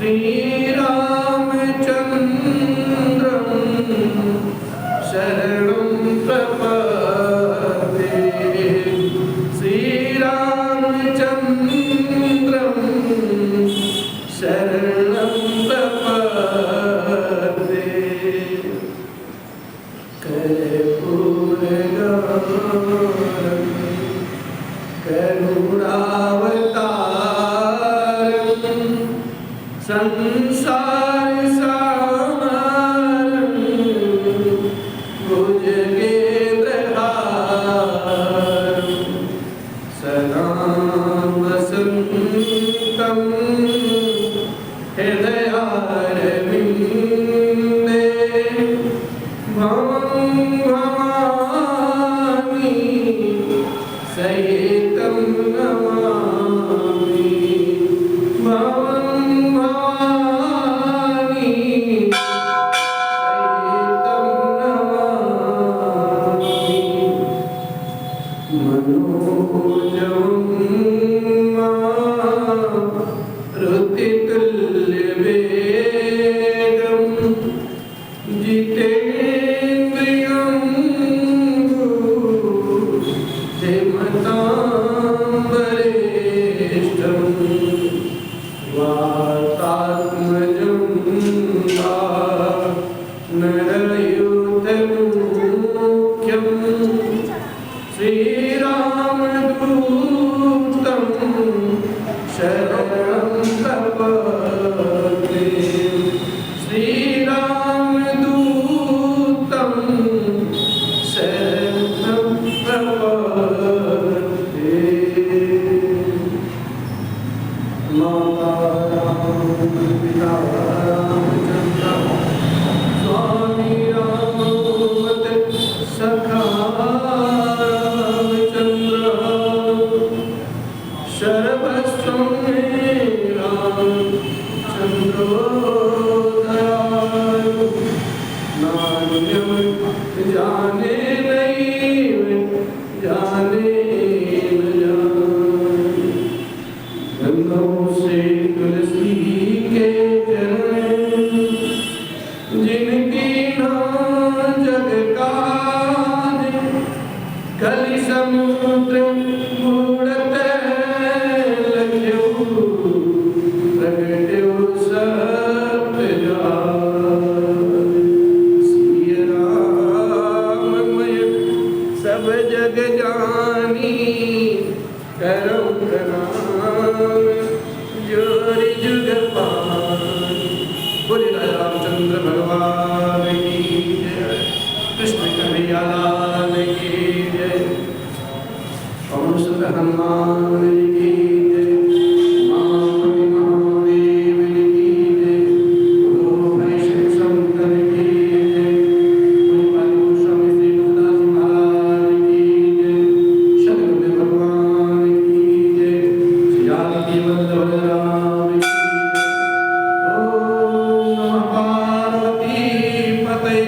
श्री रामचंद्र रामचंद्र भगवान की जय, कृष्ण कन्हैया लाल की जय, पवन सुत हनुमान जी की जय, महामणि महादेव जी की जय, गुरु वैष्णव संतन की जय, गुरुपाद गोस्वामी श्री तुलसीदास महाराज की जय, शंकर भगवान की जय, श्री जानकी वल्लभ राम की जय। ओम नमः पार्वती पतये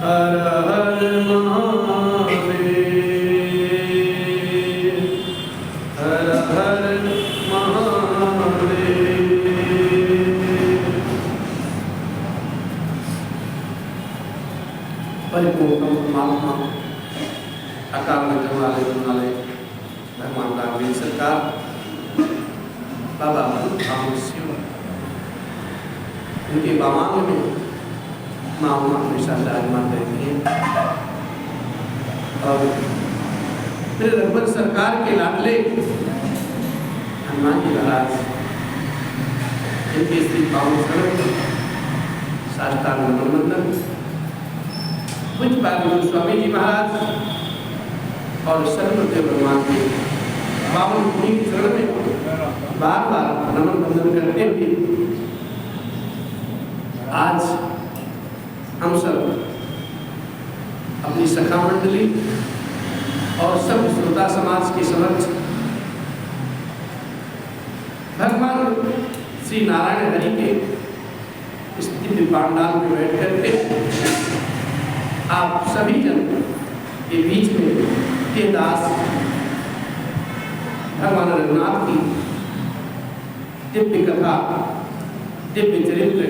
हर हर महादेव, हर हर महादेव। परिपूर्ण परमात्मा अकाल में जमाले जमाले भगवान रामवीर सरकार बाबा धाम शिव, उनके बामांग में माँ उमा हमेशा विराजमान रहती हैं। और फिर रघुवर सरकार के लाडले हनुमान जी महाराज इनके स्त्री पावन शरण साष्टांग नमन वंदन, पूज्य गोस्वामी जी महाराज और सर्वदेव भगवान के पावन भूमि की शरण में बार बार नमन वंदन करते हुए आज हम सब अपनी सखा मंडली और सब श्रोता समाज के समक्ष भगवान श्री नारायण हरि के इस दिव्य पांडाल में बैठ करके आप सभी जन के बीच में के दास भगवान रघुनाथ की दिव्य कथा दिव्य चरित्र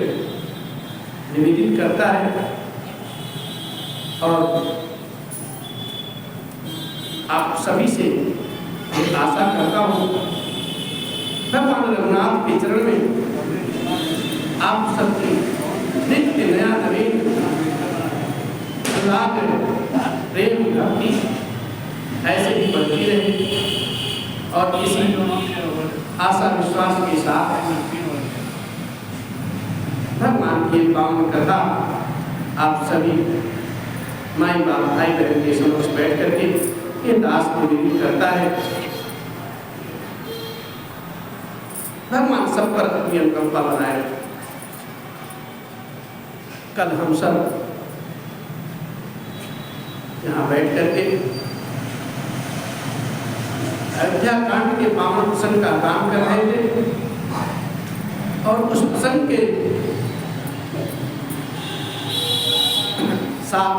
निवेदित करता है। और आप सभी से एक आशा करता हूँ भगवान रघुनाथ के चरण में आप सबकी नित्य नया नवीन अनुराग प्रेम भक्ति ऐसे ही बढ़ती रहे और इसी आशा विश्वास के साथ भगवान की पावन कथा आप सभी माई बाप भाई बहन के समक्ष बैठ करके ये दास निवेदित करता है। भगवान सब पर अपनी अनुकंपा बनाए। कल हम सब यहाँ बैठ करके अयोध्या कांड के पावन प्रसंग का काम कर रहे थे और उस प्रसंग के साथ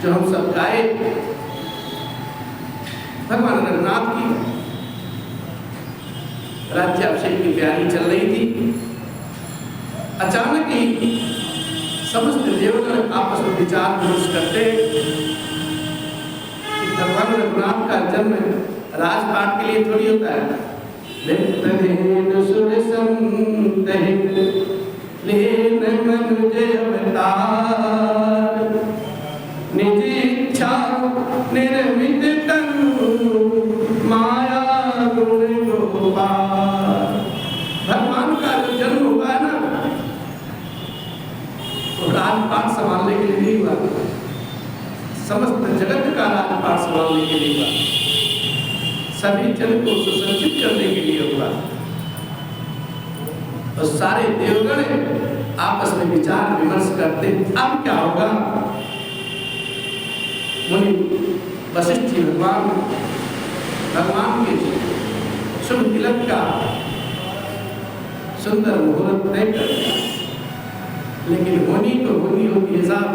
जो हम सब गाए भगवान रघुनाथ की राज्याभिषेक की तैयारी चल रही थी। अचानक ही समस्त देवगण आपस में विचार विमर्श करते कि भगवान रघुनाथ का जन्म राजपाट के लिए थोड़ी होता है। निज इच्छा निर्मित तनु माया गुण गोपाल। भगवान का जो जन्म हुआ है ना वो राजपाट संभालने के लिए नहीं हुआ, समस्त जगत का राजपाट संभालने के लिए हुआ, सभी जन को सुसज्जित करने के लिए हुआ। और सारे देवगण आपस में विचार विमर्श करते अब क्या होगा। मुनि वशिष्ठ जी भगवान के शुभ तिलक का सुंदर मुहूर्त तय कर दिया, लेकिन होनी तो होनी होती है साहब।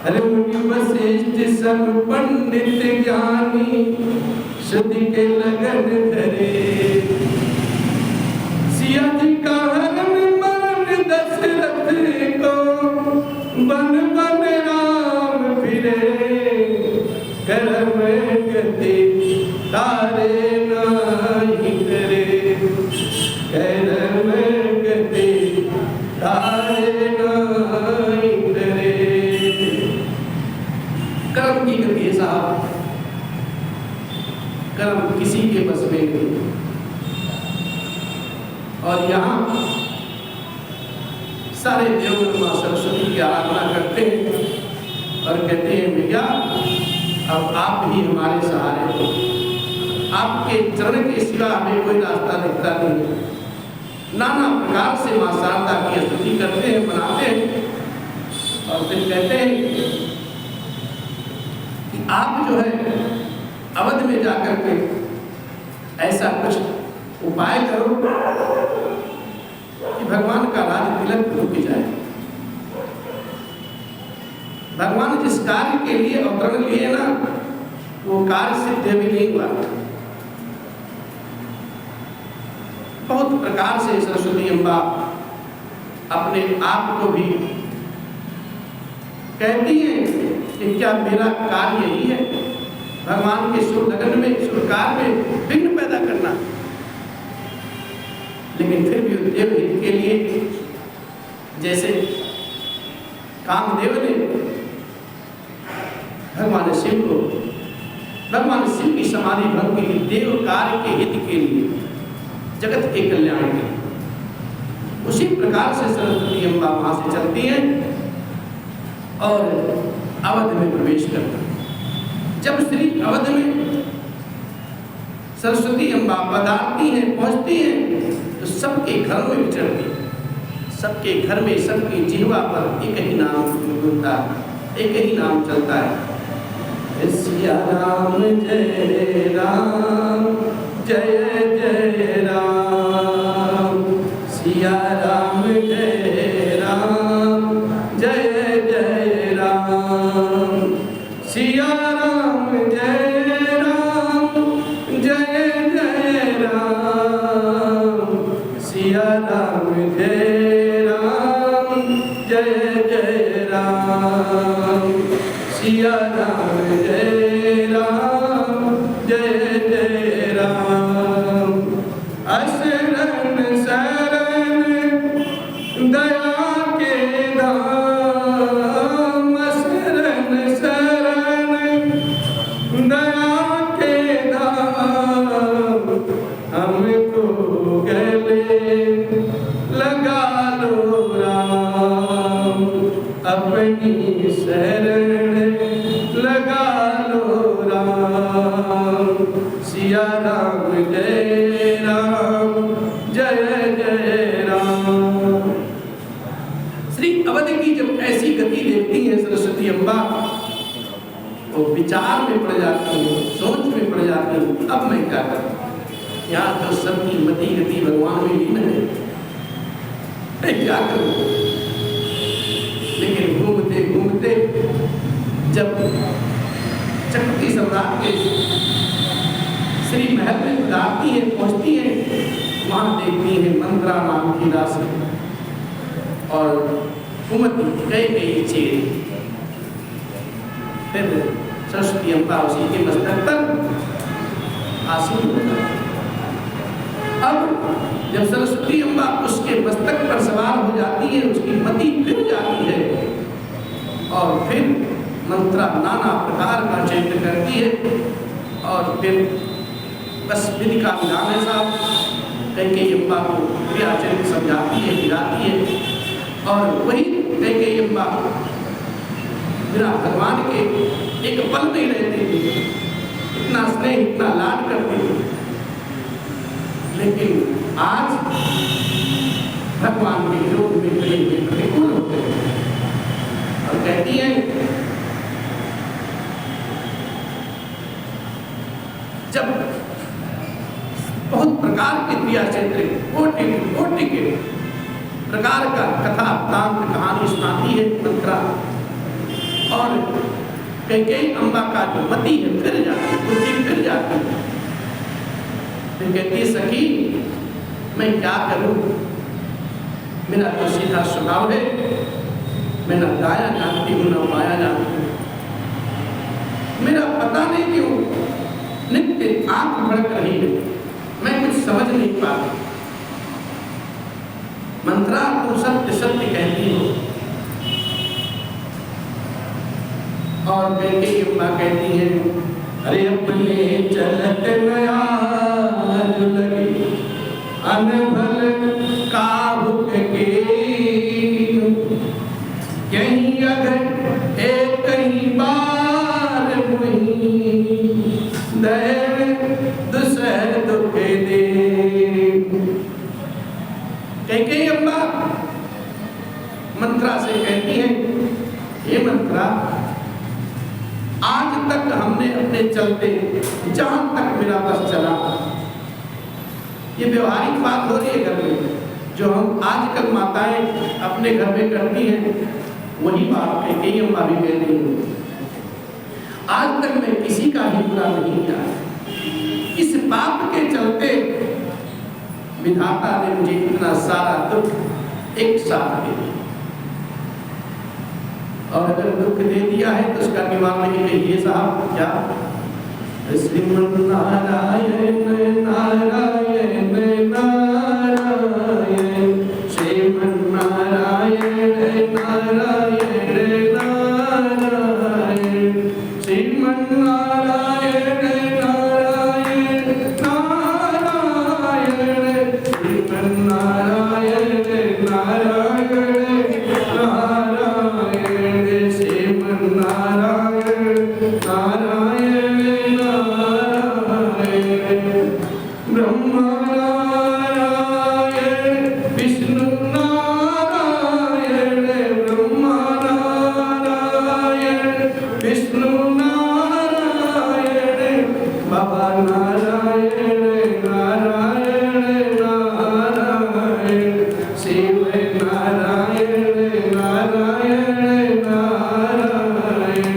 अरे मुनि वशिष्ठ सब पंडित ज्ञानी शुद्धि के लगन धरे, सिया जी का हरण मरण दशरथ को बन बन राम फिरे, कर्म गति तारे नहीं करे, कर्म गति तारे नहीं करे। कर्म की गति है साहब, कर्म किसी के बस में नहीं। और यहाँ सारे देवगण माँ सरस्वती की आराधना करते हैं और कहते हैं भैया अब आप ही हमारे सहारे हो, आपके चरण के सिवा हमें कोई रास्ता दिखता नहीं है। नाना प्रकार से माँ शारदा की स्तुति करते हैं, मनाते हैं और फिर कहते हैं कि आप जो है अवध में जाकर के ऐसा कुछ उपाय करो कि भगवान का राज तिलक रुक जाए। भगवान जिस कार्य के लिए अवतरण लिए ना, वो कार्य सिद्ध भी नहीं हुआ। बहुत प्रकार से सरस्वती अम्बा अपने आप को भी कहती है कि क्या मेरा कार्य यही है, भगवान के सुर लगन में, सुर कार्य में विघ्न पैदा करना। लेकिन फिर भी देव हित के लिए, जैसे कामदेव ने भगवान शिव की समाधि भंग की, देव कार्य के हित के लिए, जगत के कल्याण के लिए, उसी प्रकार से सरस्वती अम्बा वहां से चलती है और अवध में प्रवेश करती है। जब श्री अवध में सरस्वती अम्बा पधारती हैं, पहुंचती हैं, तो सबके घरों में विचरती है। सबके घर में, सबकी जिह्वा पर एक ही नाम गुंजता है, एक ही नाम चलता है, सिया राम जय राम, जय जय राम, सिया राम जय राम, जय जय राम, सिया राम जय राम, जय जय राम, सिया राम जय राम, जय जय राम, सिया राम जय राम, जय जय राम। अशरण शरण दया के धाम, अशरण शरण दया के धाम, हमको गले लगा लो राम, अपनी शरण लगा लो राम, सिया राम जय राम, जय जय राम। श्री अवध की जब ऐसी गति देखती है सरस्वती अम्बा, वो विचार में पड़ जाती है, सोच में पड़ जाती है, अब मैं क्या करूं, यहाँ तो सबकी मति गति भगवान में लीन है, मैं क्या करूं। लेकिन घूमते घूमते जब चक्रवर्ती सम्राट के श्री महल में पधारती है, पहुंचती है, वहां देखती है मंत्रा नाम की दासी और कुमति कई चेहरे। फिर सरस्वती अम्बा उसी के मस्तक पर आसीन होता है। अब जब सरस्वती अम्बा उसके मस्तक पर सवार हो जाती है, उसकी मति फिर जाती है और फिर मंत्रा नाना प्रकार का चैत्र करती है और फिर बस विधि का विधान है साहब, कैकेयी अम्बा को क्रियाचरित्र समझाती है, गिराती है और वही कैकेयी अम्बा बिना भगवान के एक पल नहीं रहती थी, इतना स्नेह, इतना लाड करती थी। लेकिन आज भगवान के योग में कहीं भी प्रतिकूल होते हैं और कहती हैं जब बहुत प्रकार के क्रिया क्षेत्र कोटि के प्रकार का कथा वृत्तांत कहानी सुनाती है मंत्रा और कैकेयी अम्बा का जो मति है फिर जाती, बुद्धि फिर जाती। फिर कहती है सखी मैं क्या करूं, मेरा तो सीधा स्वभाव है, मैं न गाया जानती हूँ न माया जानती हूँ, मेरा पता नहीं क्यों नित्य आंख भड़क रही है, मैं कुछ समझ नहीं पाती। मंत्रा तुम सत्य सत्य कहती हो। और कैकेयी अम्बा कहती है अरे अपने चलत नया लगी अनभल काहुक के मंत्रा से कहती है, हे मंत्रा, आज तक हमने अपने चलते जहां तक मेरा बस चला, ये व्यवहारिक बात हो रही है घर में, जो हम आजकल माताएं अपने घर में करती हैं, वही बात है कि अम्मा भी कह रही हूँ, आज तक मैं किसी का ही बुरा नहीं किया। इस पाप के चलते विधाता ने मुझे इतना सारा दुख एक साथ दे दिया, और अगर दुख दे दिया है तो उसका निवारण नहीं कहिए साहब क्या? श्रीमन नारायण नारायण नारायण, श्रीमन नारायण नारायण नारायण, श्रीमन नारायण नारायण नारायण, श्रीमन नारायण नारायण नारायण, श्रीमन नारायण नारायण नारायण, ब्रह्मा नारायण विष्णु नारायण, ब्रह्मा नारायण विष्णु नारायण, बाबा नारायण नारायण नारायण, शिव नारायण नारायण नारायण,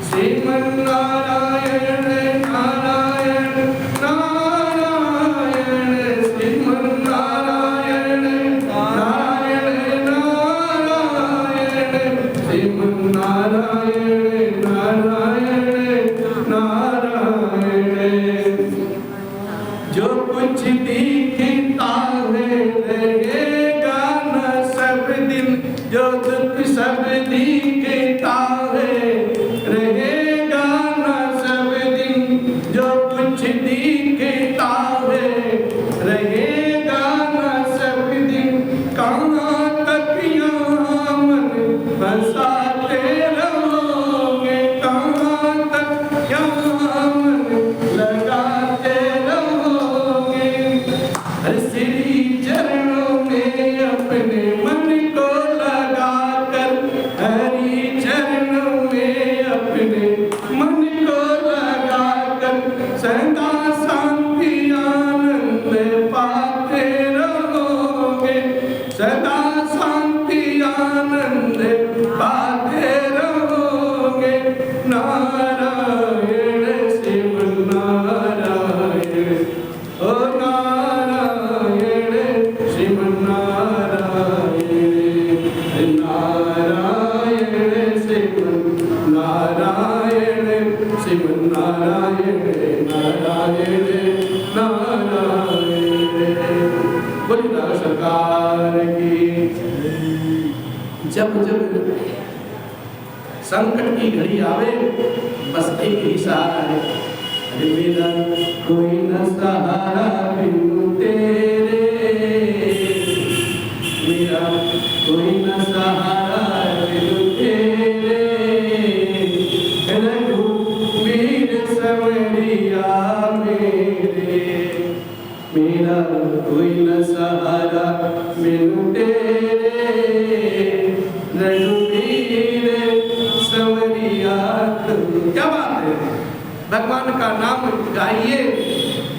श्रीमन नारायण नारायण नारायण, श्रीमन नारायण नारायण नारायण, श्रीमन नारायण नारायण नारायण, जो कुछ दिखता है रहेगा न सब दिन, जो दुख सब दिखता है रहेगा न सब दिन, जो कुछ दिखता है रहेगा न सब दिन, कहाँ तक यहाँ मन बसाते रहोगे, कहाँ तक यहाँ मन लगाते रहोगे, श्री चरणों में अपने मन को लगाकर, हरि चरणों में अपने मन को लगाकर, सदा शांति आनंद पाते रहोगे, सदा शांति आनंद पाते रहोगे, नारायण शिव नारायण, ओ नारायण शिव नारायण, नारायण शिव नारायण, शिव नारायण नारायण नारायण, बोलिए सरकार की। जब जब संकट की घड़ी आवे, बस एक ही सहारा है, अरे मेरा कोई न सहारा बिनु तेरे, मेरा कोई न सहारा बिनु तेरे, रघुवीर संवरिया मेरे, मेरा कोई न सहारा बिनु तेरे, रघुवीर संवरिया। क्या बात है, भगवान का नाम गाइए,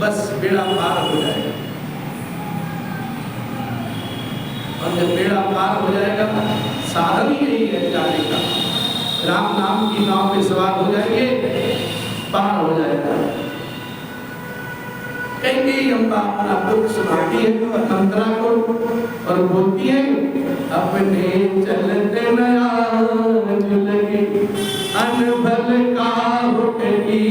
बस बेड़ा पार हो जाएगा, और जब बेड़ा पार हो जाएगा, साधन ही यही है जाने का, राम नाम की नाव में सवार हो जाएंगे, पार हो जाएगा। कई अम्बा अपना दुख सुनाती है मंत्रा को, और बोलती है, अपने चलते नया लगे अनबल का हुक्की,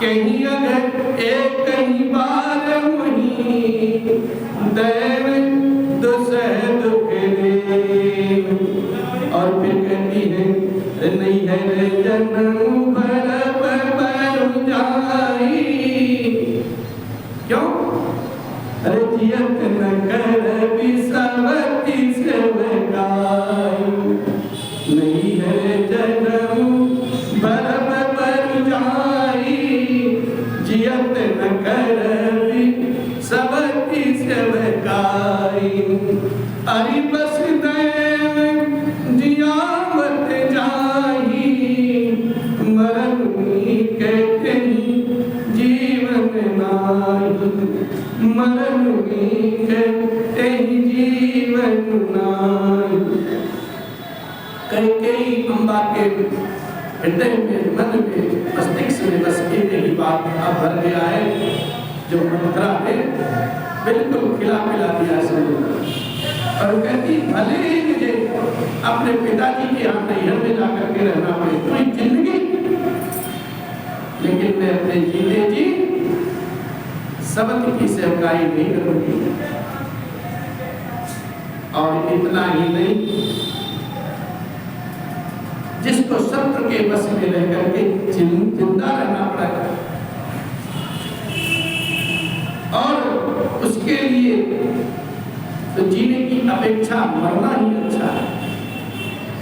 कहीं अगर एक कहीं बार वहीं दैव दुसह दुख दे, और फिर कहती है, नहीं है जन्म भर पर जाई, क्यों? अरे जियत न कर विसवती सेवकाई, नहीं है जन्म भर पर जाई, जियत न कर विसवती सेवकाई, अरे बस हृदय जियावत जाही, मरण कहते जीवन नाही, मरण कहते जीवन नाही। कई अम्बा के हृदय में, मन में, मस्तिष्क में बस एक ही बात अब भर गया है, जो मंत्रा है बिल्कुल खिला पिला दिया सब। और कहती भले ही मुझे अपने पिताजी के यहाँ नैहर में जाकर के रहना पड़े पूरी जिंदगी, लेकिन मैं अपने जीते जी सबक की सेवकाई नहीं करूंगी। और इतना ही नहीं, जिसको शत्रु के बस में रह करके जिंदा रहना पड़ेगा, और उसके लिए तो जीने की अपेक्षा मरना ही अच्छा है।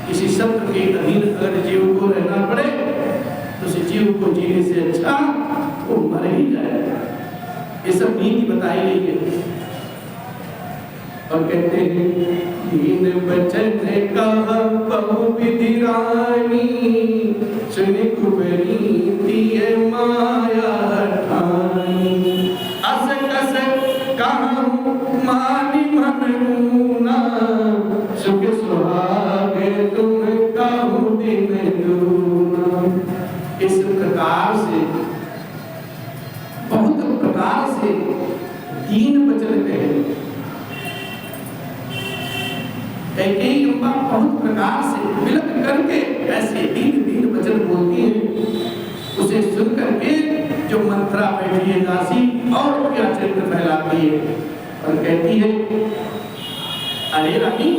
किसी शत्रु के अधीन अगर जीव को रहना पड़े तो उस जीव को जीने से अच्छा वो मर ही जाएगा। ये सब नीति बताई गई है। और कहते हैं दीन बचन कहा बहु विधि रानी, सुनि कुबरीति माया ठानी, अस कस कहूँ मानी मनूना, सुख सुहागे तुम कहूँ दिन दूना। इस प्रकार से, बहुत प्रकार से दीन वचन कहे। कई अम्बा बहुत प्रकार से विलप करके ऐसे दीन दीन वचन बोलती है, उसे सुन करके जो मंत्रा बैठी है दासी और क्या चरित्र फैलाती है और कहती है अरे रानी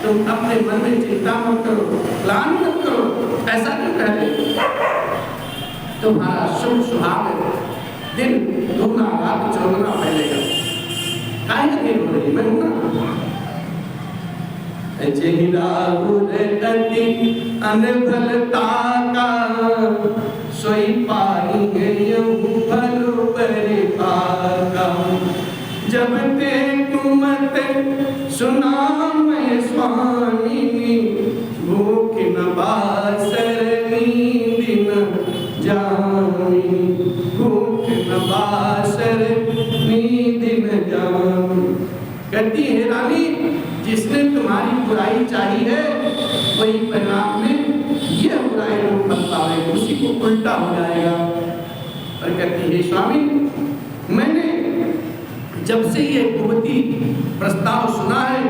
तुम अपने मन में चिंता मत करो, प्लान मत करो, ऐसा क्यों कह रहे? तुम्हारा शुभ सुहाग दिन दुगना रात चौगुना फैलेगा। काहे का दिन हो रही मैं हूं ना। चेहरा उरटती अनभलता का, सोई पाई गयू भल बरे पाका। जब ते कुमत सुना मैं स्वामी, भूख न बासर नींद न जामी, भूख न बासर नींद न जामी। कहती है रानी जिसने तुम्हारी बुराई चाही है वही परिणाम में यह बुराई रूप बतलावे, उसी को उल्टा हो जाएगा। और कहती है स्वामी मैंने जब से ये कुवती प्रस्ताव सुना है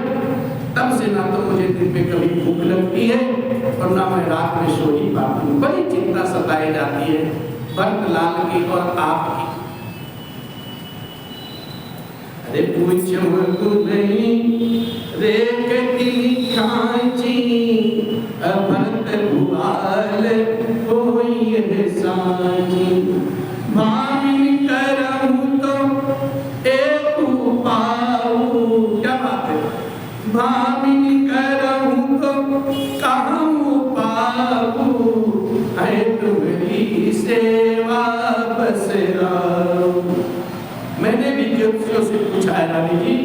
तब से ना तो मुझे दिन में कभी भूख लगती है और ना मैं रात में सो ही पाती हूँ। बड़ी चिंता सताई जाती है भक्त लाल की और आपकी। अरे पूछो नहीं रेखती खांची, भक्त भुआल कोई है साची। भामिन करहूँ तो एक पाऊँ, क्या बात है? भामिन करहूँ तो कहूँ पाऊँ, है तुम्हारी सेवा बस राऊँ। मैंने भी ज्योतिषियों से पूछा है रानी जी,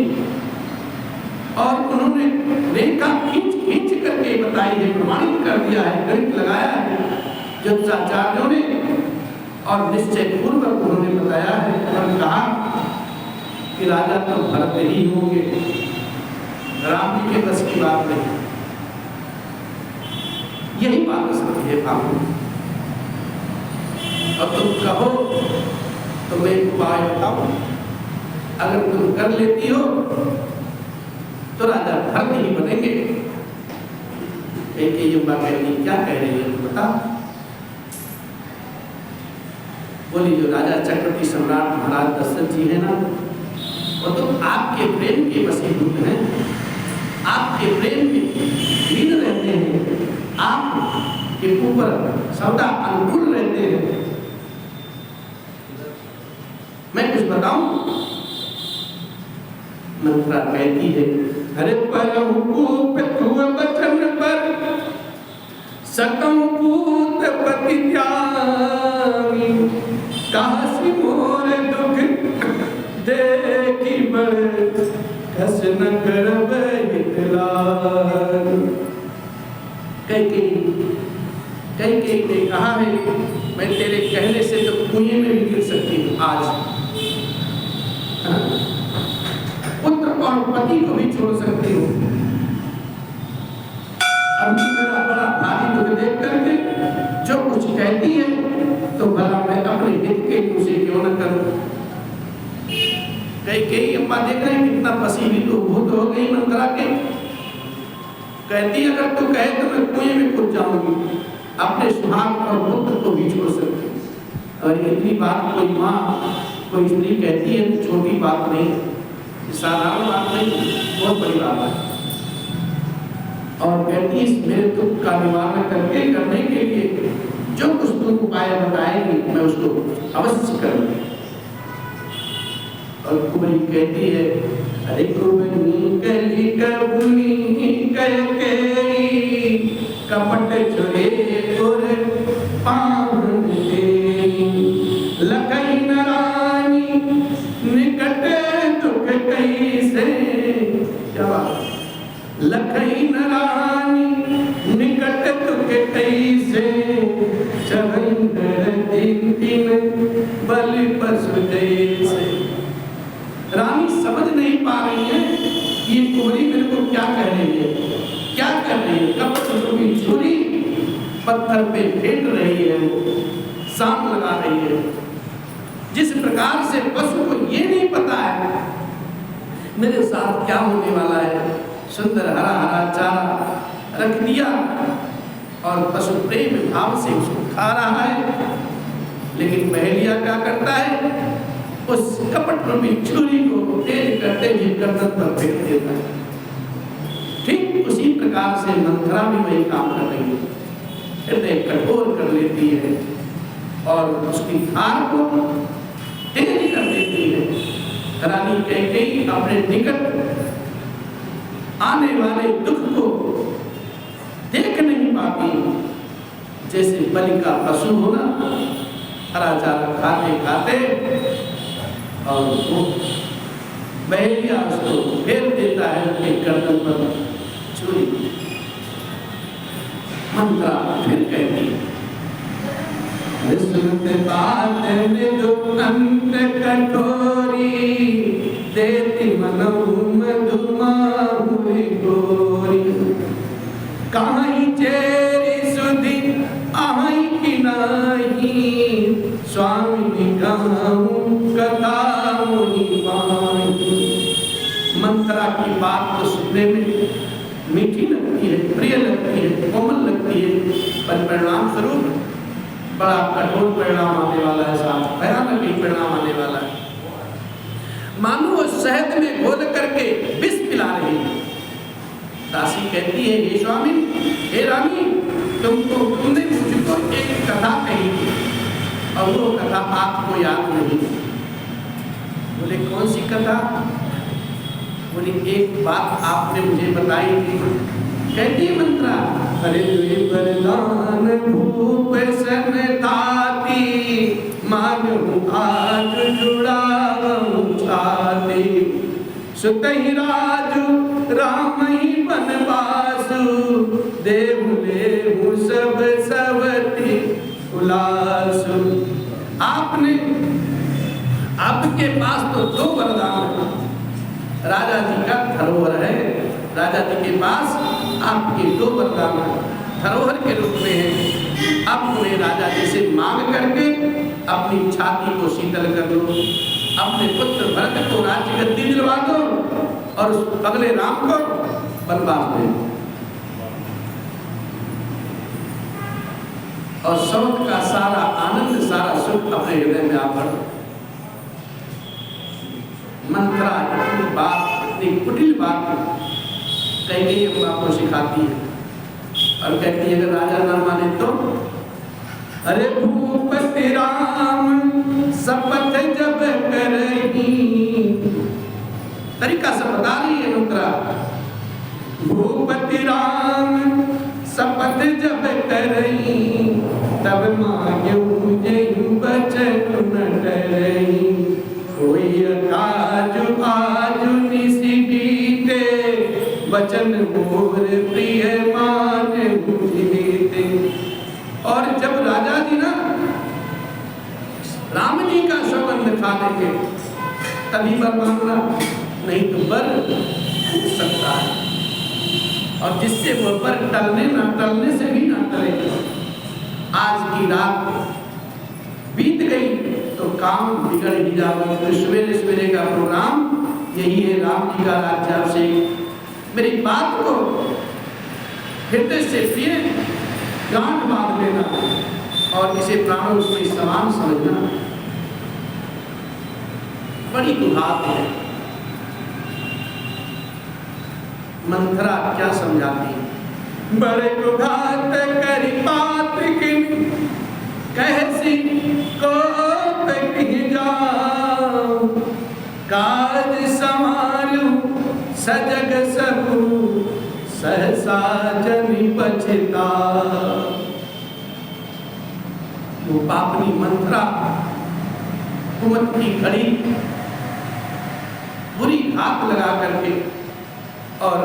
और उन्होंने रेखा खींच खींच करके बताई है, प्रमाणित कर दिया है, गणित लगाया है ज्योतिषाचार्यों ने, और निश्चय पूर्वक उन्होंने बताया है और कहा कि राजा तो भरत ही होंगे, राम जी के बस की बात नहीं। यही बात सत्य है बाबू। अब तुम कहो तो मैं एक उपाय बताऊं, अगर तुम कर लेती हो तो राजा भरत ही बनेंगे। एक युवा कहती क्या कह रही है तुम बता। बोली जो राजा चक्रवर्ती सम्राट महाराज दशरथ जी है ना, वो तो आपके प्रेम के वशीभूत हैं, आपके प्रेम में लीन रहते हैं, आपके ऊपर सदा अनुकूल रहते हैं। मैं कुछ बताऊं? मंत्रा कहती है अरे परहूप तुम बचन पर सकम पूत पति त्यागी, काशी मोर दुख देखी बड़ कस न करब हित दुलार। कई ने कहा है मैं तेरे कहने से तो कुएं में भी गिर सकती हूँ आज। पुत्र और पति को भी छोड़ सकती हूँ। अब मेरा बड़ा भारी दुख देख करके जो कुछ कहती है तो भला मैं अपने हित के लिए उसे क्यों न करूं। कई अम्मा देख रहे हैं कितना पसीनी तो भूत हो गई मंत्रा के। कहती अगर तू कहे तो मैं कुएं में कूद जाऊंगी, अपने सुहाग और पुत्र को भी छोड़ सकती। और इतनी बात कोई माँ कोई स्त्री कहती है तो छोटी बात नहीं, साधारण बात नहीं, बहुत बड़ी बात है। और कहती है मेरे दुख का निवारण करने के लिए जो कुछ तुम उपाय बताएंगी मैं उसको अवश्य करूंगी। और कुबरी कहती है अरे कुबरी कली कबुनी करके कपट चुरे और पावन लखई नारायणी निकट दुख कैसे। क्या बात, लखई नारायणी निकट दुख कैसे चढ़ दिन बलि पशु जैसे। रानी समझ नहीं पा रही है ये कुबरी मेरे को क्या कह रही है, क्या कर रही है। कपट रूपी छुरी पत्थर पे फेंक रही है, वो सांप लगा रही है। जिस प्रकार से पशु को ये नहीं पता है मेरे साथ क्या होने वाला है, सुंदर हरा हरा चारा रख दिया और पशु प्रेम भाव से उसको खा रहा है, लेकिन पहेलिया क्या करता है उस कपट रूपी छुरी को तेज करते हुए गर्दन पर फेंक देता है। ठीक उसी प्रकार से मंथरा भी वही काम कर रही है, हृदय कठोर कर लेती है और उसकी धार को तेज कर देती है। रानी कैकेयी अपने निकट आने वाले दुख को देख नहीं पाती, जैसे बलि का पशु होना हरा चारा खाते खाते और वो बहेलिया उसको फेर देता है उसके गर्दन पर छुरी। मंत्रा फिर कहती सुनते बात में जो अंत कठोरी देती मनो मधुमा हुई गोरी। कहीं चेरी सुधी आई कि नहीं स्वामी गाऊं कथा मुनि पाई। मंत्रा की बात तो सुनने में मीठी लगती है, प्रिय लगती है, कोमल लगती है, पर परिणाम स्वरूप बड़ा कठोर परिणाम आने वाला है, साथ भयानक ही परिणाम आने वाला है। मानो वो शहद में घोल करके विष पिला रही है। दासी कहती है हे स्वामी हे रानी तुमने मुझको एक कथा कही थी और वो कथा आपको याद नहीं। बोले कौन सी कथा? बोले एक बात आपने मुझे बताई थी। कहती है मंत्रा अरे वरदान भूप सन थाती मानू आज जुड़ाऊं छाती। सुतहि राजू राम ही बनवासु देव लेहु सब सवती उलासु। आपके पास तो दो वरदान है, राजा जी का धरोहर है, राजा जी के पास आपके दो वरदान धरोहर के रूप में है। अब उन्हें राजा जी से मांग करके अपनी छाती को शीतल कर लो, अपने पुत्र भरत को राज्य गद्दी दिलवा दो और उस अगले राम को वनवास दे दो और सौत का सारा आनंद सारा सुख अपने हृदय में आप भर। मंत्रा इतनी बात इतनी कुटिल बात कई आपको सिखाती है और कहती है अगर राजा न माने तो अरे भूपति राम शपथ जब करही। तरीका से बता रही है मंत्रा। भूपति राम शपथ जब करही तब मांग्यू जयु बचन न डरही। कोई काज आजु निसी बीते वचन मोर प्रिय मान जीते। और जब राजा जी ना राम जी का सौगंध खा लेंगे तभी वर मांगना, नहीं तो वर छूट सकता है। और जिससे वो वर टलने से भी ना टले। आज की रात बीत गई तो काम बिगड़ ही जाएगा। तो सवेरे सवेरे का प्रोग्राम यही है, राम जी का राज्याभिषेक। मेरी बात को हृदय से प्रिय गांठ बांध लेना और इसे प्राणों से समान समझना। बड़ी दुहात है। मंथरा क्या समझाती है? बड़े कुघात करी बात किन कहसी को कहीं जाऊं, काज समारू सजग सबू सहसा जनि पछता। वो पापनी मंथरा कुमत की घड़ी बुरी घात लगा करके और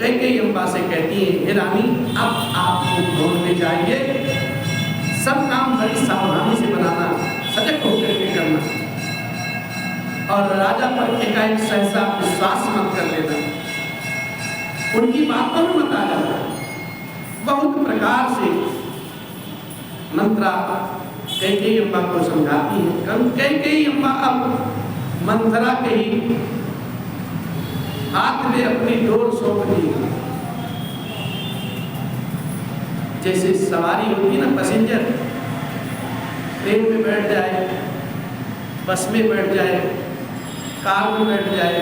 कई अम्बा से कहती है, हे रानी अब आप भवन में जाइए, सब काम बड़ी सावधानी से बनाना, सजग होकर के करना और राजा पर एकाएक सहसा विश्वास मत कर लेना, उनकी बातों में मत आ जाना। बहुत प्रकार से मंत्रा कई अम्बा को समझाती है। कई अम्बा अब मंथरा के ही हाथ में अपनी डोर सौंप दी। जैसे सवारी होती है ना, पैसेंजर ट्रेन में बैठ जाए, बस में बैठ जाए, कार में बैठ जाए,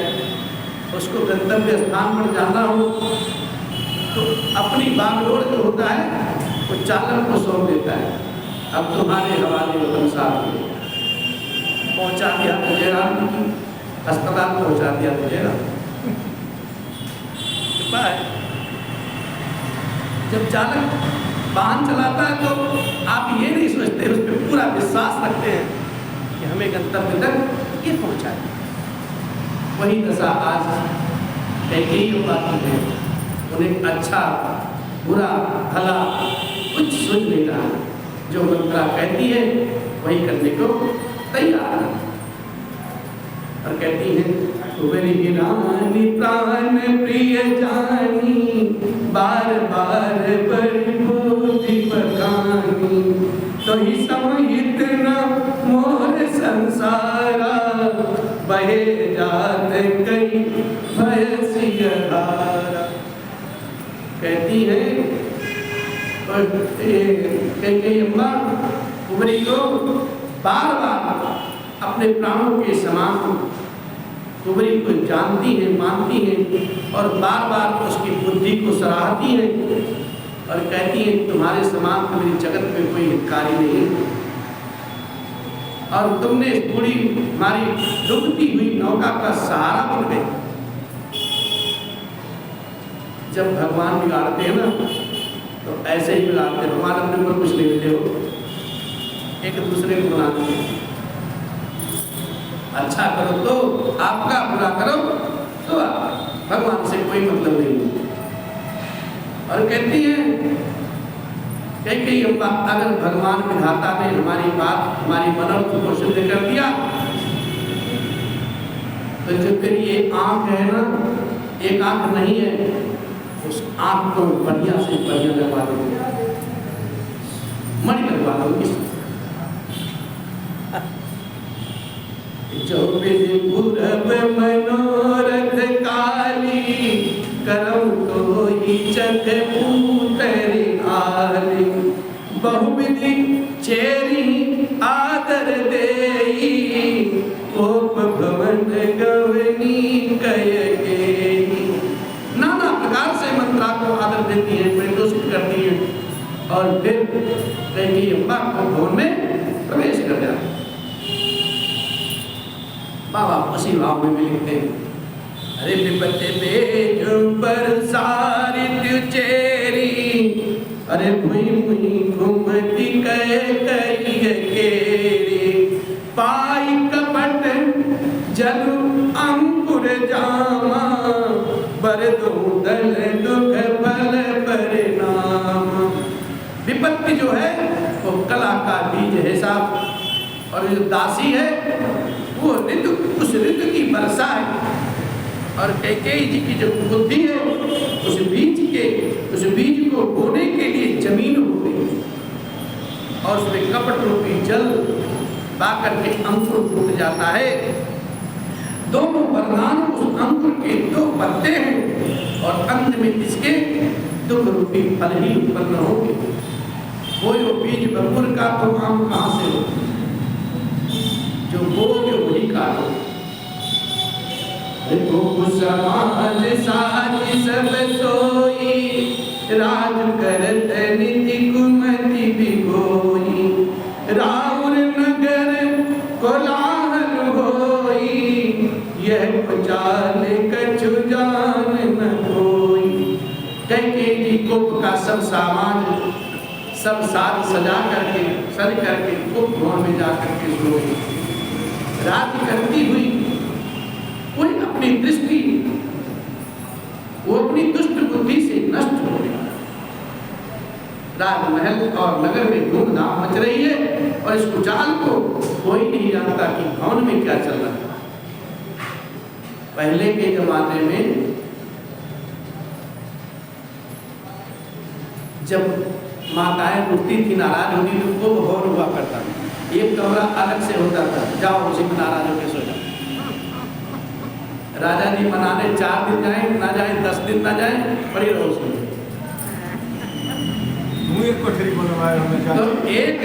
उसको गंतव्य स्थान पर जाना हो तो अपनी बागडोर जो होता है वो चालक को सौंप देता है, अब तुम्हारे हवाले वतन साथ में। पहुंचा दिया तो जयराम जी अस्पताल पहुंचा दिया तो जयराम। जब चालक वाहन चलाता है तो आप ये नहीं सोचते, उस पर पूरा विश्वास रखते हैं कि हमें गंतव्य तक ये पहुंचाए। वही दशा आज कई बात है, उन्हें अच्छा बुरा भला कुछ सोच नहीं रहा, जो मंत्रा कहती है वही करने को तैयार है। और कहती है, मेरी रानी प्राण प्रिय जानी, बार बार बड़ी बुद्धि बखानी, तो ही समित न मोर संसारा, बहे जात कई भयसी धारा। कहती है कई अम्बा कुंवरी को बार बार अपने प्राणों के समान कुंवरी को जानती है, मानती है और बार बार उसकी बुद्धि को सराहती है और कहती है, तुम्हारे समान तो मेरी जगत में कोई हितकारी नहीं है। और तुमने इस बूढ़ी हमारी डूबती हुई नौका का सहारा बन गई। जब भगवान बिगाड़ते हैं ना तो ऐसे ही बिगाड़ते हैं, भगवान अपने ऊपर कुछ नहीं लेते हो, एक दूसरे को बनाते हैं। अच्छा करो तो आपका, बुरा करो तो भगवान से कोई मतलब नहीं। और कहती है कई अम्बा, अगर भगवान विधाता ने हमारी बात, हमारी मनोरथ को सिद्ध कर दिया तो जो तेरी ये आंख है ना, एक आंख नहीं है, उस आंख को बढ़िया से बढ़िया लगवा दो, मणि लगवा दो। जो पूरब मनोरथ काली, करम तो ही चख पूतरी आली, बहुविधि चेरी आदर देई, कोप भवन गवनी कयगे। नाना प्रकार से मंत्रा को आदर देती है, प्रदोषित करती है और फिर कई अम्बा को भवन में प्रवेश कर जाती है। बाबा उसी भाव में भी लिखते हैं, अरे विपत्ति बेज पर सारित चेरी, अरे मुई मुई घूमती कई केरी, पाई कपट जल अंकुर अंकुर जामा बरदो दल दुख फल परिणाम। विपत्ति जो है वो कला का बीज है साहब, और जो दासी है वो ऋतु, उस ऋतु की वर्षा है। और कैकेयी जी की जो बुद्धि है उस बीज को बोने के लिए जमीन हो गई, और उसमें कपट रूपी जल पाकर के अंकुर फूट जाता है। दोनों वरदान उस अंकुर के दो पत्ते हैं, और अंत में इसके दुख रूपी फल ही उत्पन्न होंगे। वो जो बीज बबूर का तो आम कहाँ से हो, जो बोगे वही काटो। समाज साज सब सोई, राज करत निधि कुमति बिगोई। राउर नगर कोलाहल होई, यह पचाल कछु जान न कोई। कैकेयी जी कुप का सब सामान, सब साज सजा करके सज करके कुप भवन में जा करके सोई। रात करती हुई कोई अपनी दृष्टि, वो अपनी दुष्ट बुद्धि से नष्ट हो गई। राजमहल और नगर में धूमधाम मच रही है, और इस उजाल को कोई नहीं जानता कि भवन में क्या चल रहा है। पहले के जमाने में जब माताएं उठती थी, नाराज होती थी, तो भवन हुआ करता था। एक कमरा अलग से होता था, जाओ उसी में नाराज होकर सो जाओ। राजा जी मनाने 4 दिन जाए ना जाए, 10 दिन ना जाए, पड़ी रहो उसमें। तो एक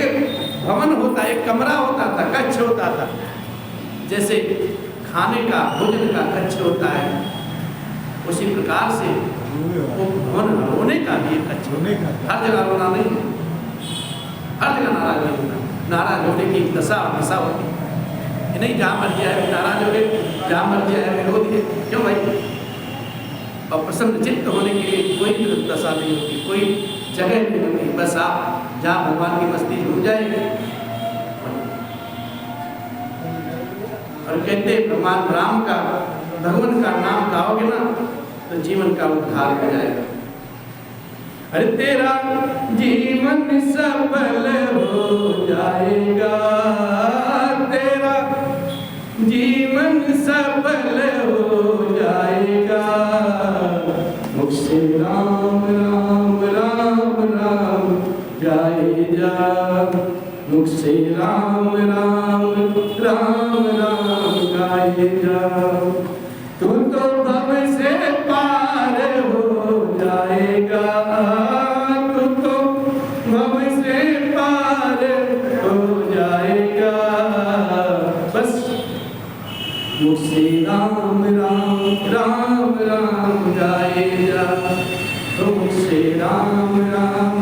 भवन होता, एक कमरा होता था, कक्ष होता था, जैसे खाने का भोजन का कक्ष होता है, उसी प्रकार से वो भवन रोने का भी एक कक्ष होने का। हर जगह रोना नहीं, हर जगह नाराज नहीं होता। नाराज होने की दशा और दशा होती नहीं, जहाँ मर गया है नाराज हो गए, जहाँ मर गया है विरोध है, क्यों भाई? और प्रसन्न चित्त होने के लिए कोई दशा नहीं होती, कोई जगह नहीं होती। बस आप जहाँ भगवान की मस्ती हो जाएगी। और कहते भगवान राम का, भगवान का नाम गाओगे ना तो जीवन का उद्धार हो जाएगा। अरे तेरा जीवन सफल हो जाएगा, तेरा जीवन सफल हो जाएगा। मुझसे राम राम राम राम गाए जा, मुझसे राम राम राम राम गाए जा। तू तो भव से पार हो जाएगा, तू तो भव से पार हो जाएगा। बस मुझसे राम राम राम राम गाए जा, तो मुझसे राम राम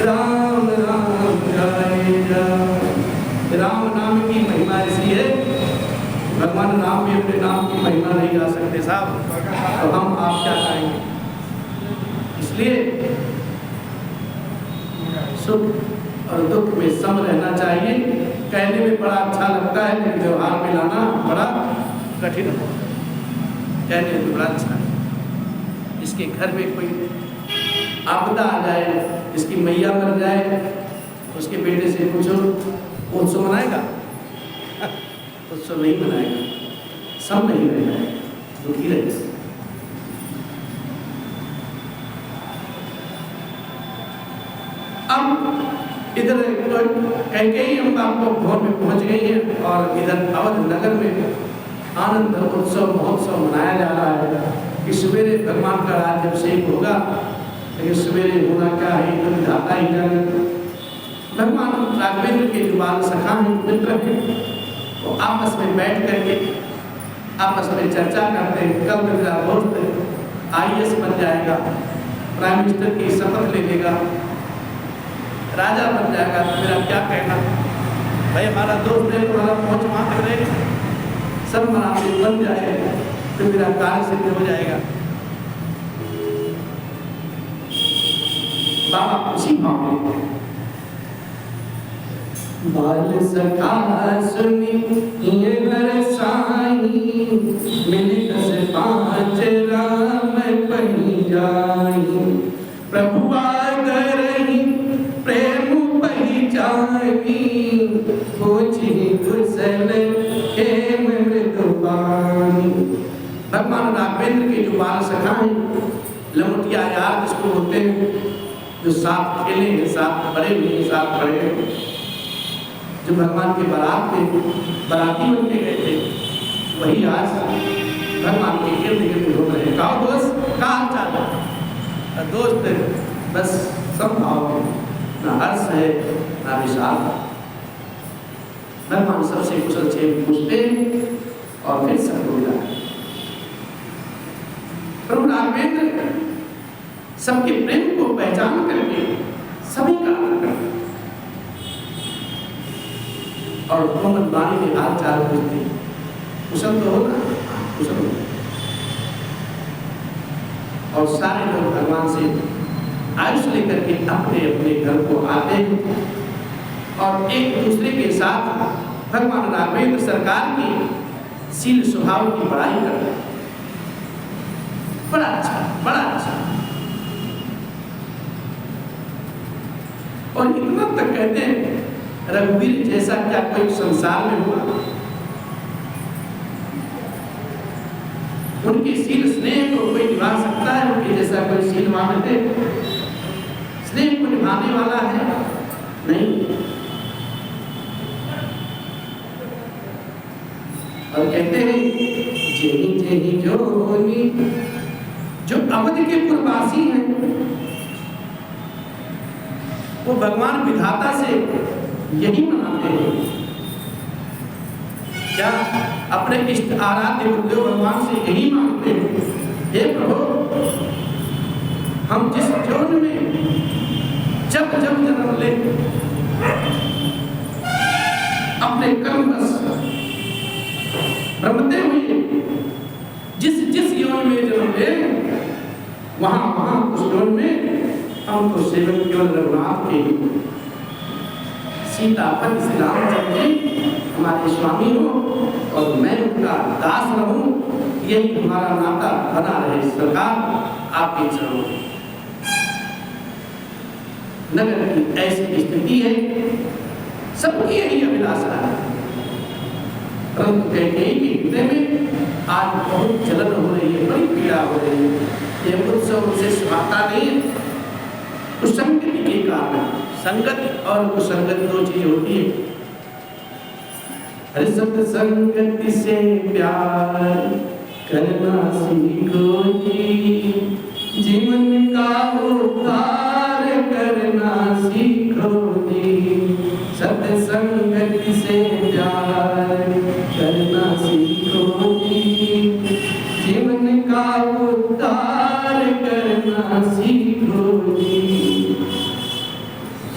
राम राम गाए जा। राम नाम की महिमा ऐसी है, भगवान राम भी अपने नाम की महिमा नहीं गा सकते साहब, तो हम आप क्या कहेंगे? इसलिए सुख और दुख में सम रहना चाहिए। कहने में बड़ा अच्छा लगता है, लेकिन व्यवहार में लाना बड़ा कठिन है। कहने में बड़ा अच्छा है। इसके घर में कोई आपदा आ जाए, इसकी मैया मर जाए, उसके बेटे से पूछो वो उत्सव मनाएगा? उत्सव नहीं मनाएगा, सब नहीं रहेगा, दुखी रहेगा। अब इधर कैकेयी अम्बा को भवन में पहुंच गई है, और इधर अवध नगर में आनंद उत्सव महोत्सव मनाया जा रहा है कि सवेरे भगवान का राज्याभिषेक होगा। लेकिन सवेरे होना क्या है, तो विधाता ही जाने। भगवान राघवेंद्र के जो बाल सखा हैं, मित्र हैं, वो आपस में बैठ करके आपस में चर्चा करते हैं। कल मेरा दोस्त IAS बन जाएगा, प्राइम मिनिस्टर की शपथ ले लेगा, राजा बन जाएगा, तो मेरा क्या कहना? भाई हमारा दोस्त है, तुम्हारा पहुँच वहाँ तक रहेगा, सब मनाते बन जाए तो मेरा कार्य सिद्ध हो जाएगा। बाबा खुशी मांगे। बाल सखा सुनी ये बरसाई, जाई, मिली कस पाँच राम पही जाई। प्रभु आदरहि प्रेम पहिचानी, पूछी कुशल हेम मृदुबानी। भगवान राघवेंद्र के जो बाल सखा हैं, लमुटिया यार जिसको बोलते हैं, जो साथ खेले हैं, साथ बड़े हुए, साथ पढ़े हैं, जो भगवान के बारात में बाराती बन के गए थे, वही आज भगवान के गिर्द गिर्द घूम रहे हैं। कहो दोस्त, क्या हाल चाल है? दोस्त बस सब भाव है, ना हर्ष है ना विषाद। भगवान सबसे कुशल क्षेम पूछते और फिर सबको मिला। प्रभु राघवेंद्र सबके प्रेम को पहचान करके सभी का आदर करते और कोमल वाणी में हाल चाल पूछते, कुशल तो होगा, कुशल हो। और सारे लोग भगवान से आयुष लेकर के अपने अपने घर को आते हैं और एक दूसरे के साथ भगवान राघवेंद्र सरकार की शील स्वभाव की बड़ाई करते हैं। बड़ा अच्छा, बड़ा अच्छा। और इतना तक कहते हैं, रघुवीर जैसा क्या कोई संसार में हुआ? उनके शील स्नेह को कोई निभा सकता है? उनके जैसा कोई शील मानते स्नेह को निभाने वाला है? नहीं। और कहते हैं जेहि जेहि जोनी, जो अवध के पुरवासी हैं, वो भगवान विधाता से यही मनाते हैं। क्या अपने इष्ट आराध्य गुरुदेव भगवान से यही मांगते हैं, हे प्रभु, हम जिस जोन में जब जब जन्म ले, अपने कर्म बस भ्रमते हुए जिस जिस योन में जन्म ले, वहां वहां उस योन में हमको सेवक केवल रघुनाथ के, सीतापति श्री रामचंद्र जी हमारे स्वामी हो और मैं उनका दास रहूं, यही हमारा नाता बना रहे। सरकार आपके चरणों में। नगर की ऐसी स्थिति है, सबकी यही अभिलाषा है, परंतु कैकेयी के हृदय में आज बहुत जलन हो रही है, बड़ी पीड़ा हो रही है। ये उत्सव उसे सुहाता नहीं है, कुसंगति के कारण। संगति और कुसंगति दो चीज होती है। अरे सत्संगति से प्यार करना सीखो जी, जीवन का उद्धार करना सीखो जी। सत्संगति से प्यार करना सीखो जी, जीवन का उद्धार करना सीखो जी।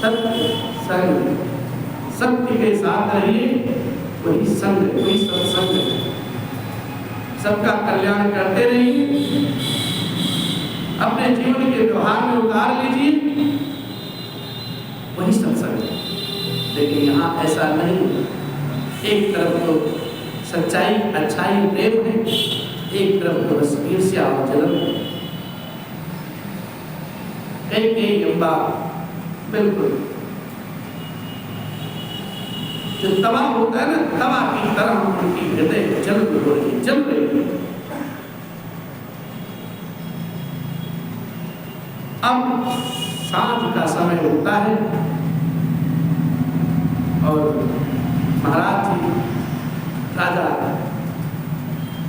सत्य संग, सत्य के साथ रहिए, वही संग, वही सत्संग है। सबका कल्याण करते रहिए, अपने जीवन के व्यवहार में उतार लीजिए, वही सत्संग है। लेकिन यहाँ ऐसा नहीं। एक तरफ तो सच्चाई, अच्छाई, प्रेम है, एक तरफ तो बस ईर्ष्या और जलन है। कैकेयी अम्बा बिल्कुल जो तवा होता है ना, तवा की तरह उनकी हृदय जल रही है, जल रही है। अब सांझ का समय होता है और महाराज जी, राजा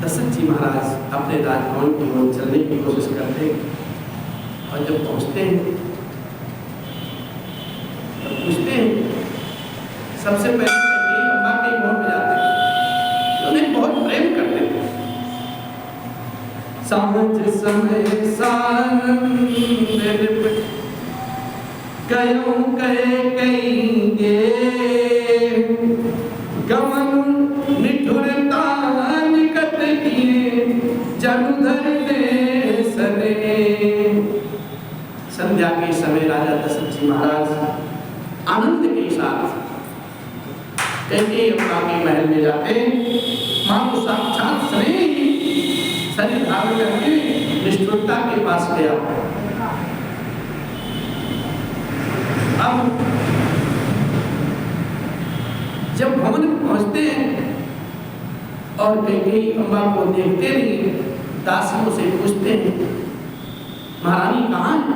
दशरथ जी महाराज अपने राजभवन की ओर चलने की कोशिश करते हैं और जब पहुंचते हैं तो पूछते हैं, सबसे पहले अम्बा के भवन में जाते हैं, उन्हें बहुत प्रेम करते थे। सांझ समय सानंद कयों कहे कहेंगे, गमन निठुरता निकट किए जनुधर ने सने। संध्या के समय राजा दशरथ जी महाराज आनंद के साथ कैकेयी अम्बा के महल में जाते हैं मानो साक्षात शरीर ही शरीर धारण करके निष्ठुरता के पास गया। अब जब भवन में पहुंचते हैं और कई अम्बा को देखते नहीं, दासियों से पूछते हैं महारानी कहाँ है?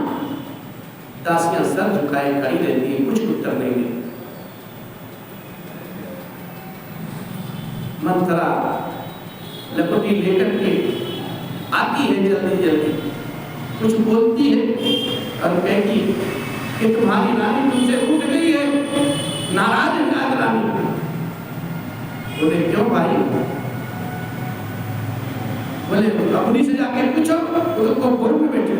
दासियां सर झुकाए खड़ी रहती है, कुछ उत्तर नहीं देती। मंथरा लपटी लेकर के आती है जल्दी जल्दी, कुछ बोलती है और कहती कि तुम्हारी रानी तुमसे उठ गई है, नाराज है नाग रानी। बोले क्यों भाई? बोले अपनी से जाके पूछो, तो भोर में बैठे।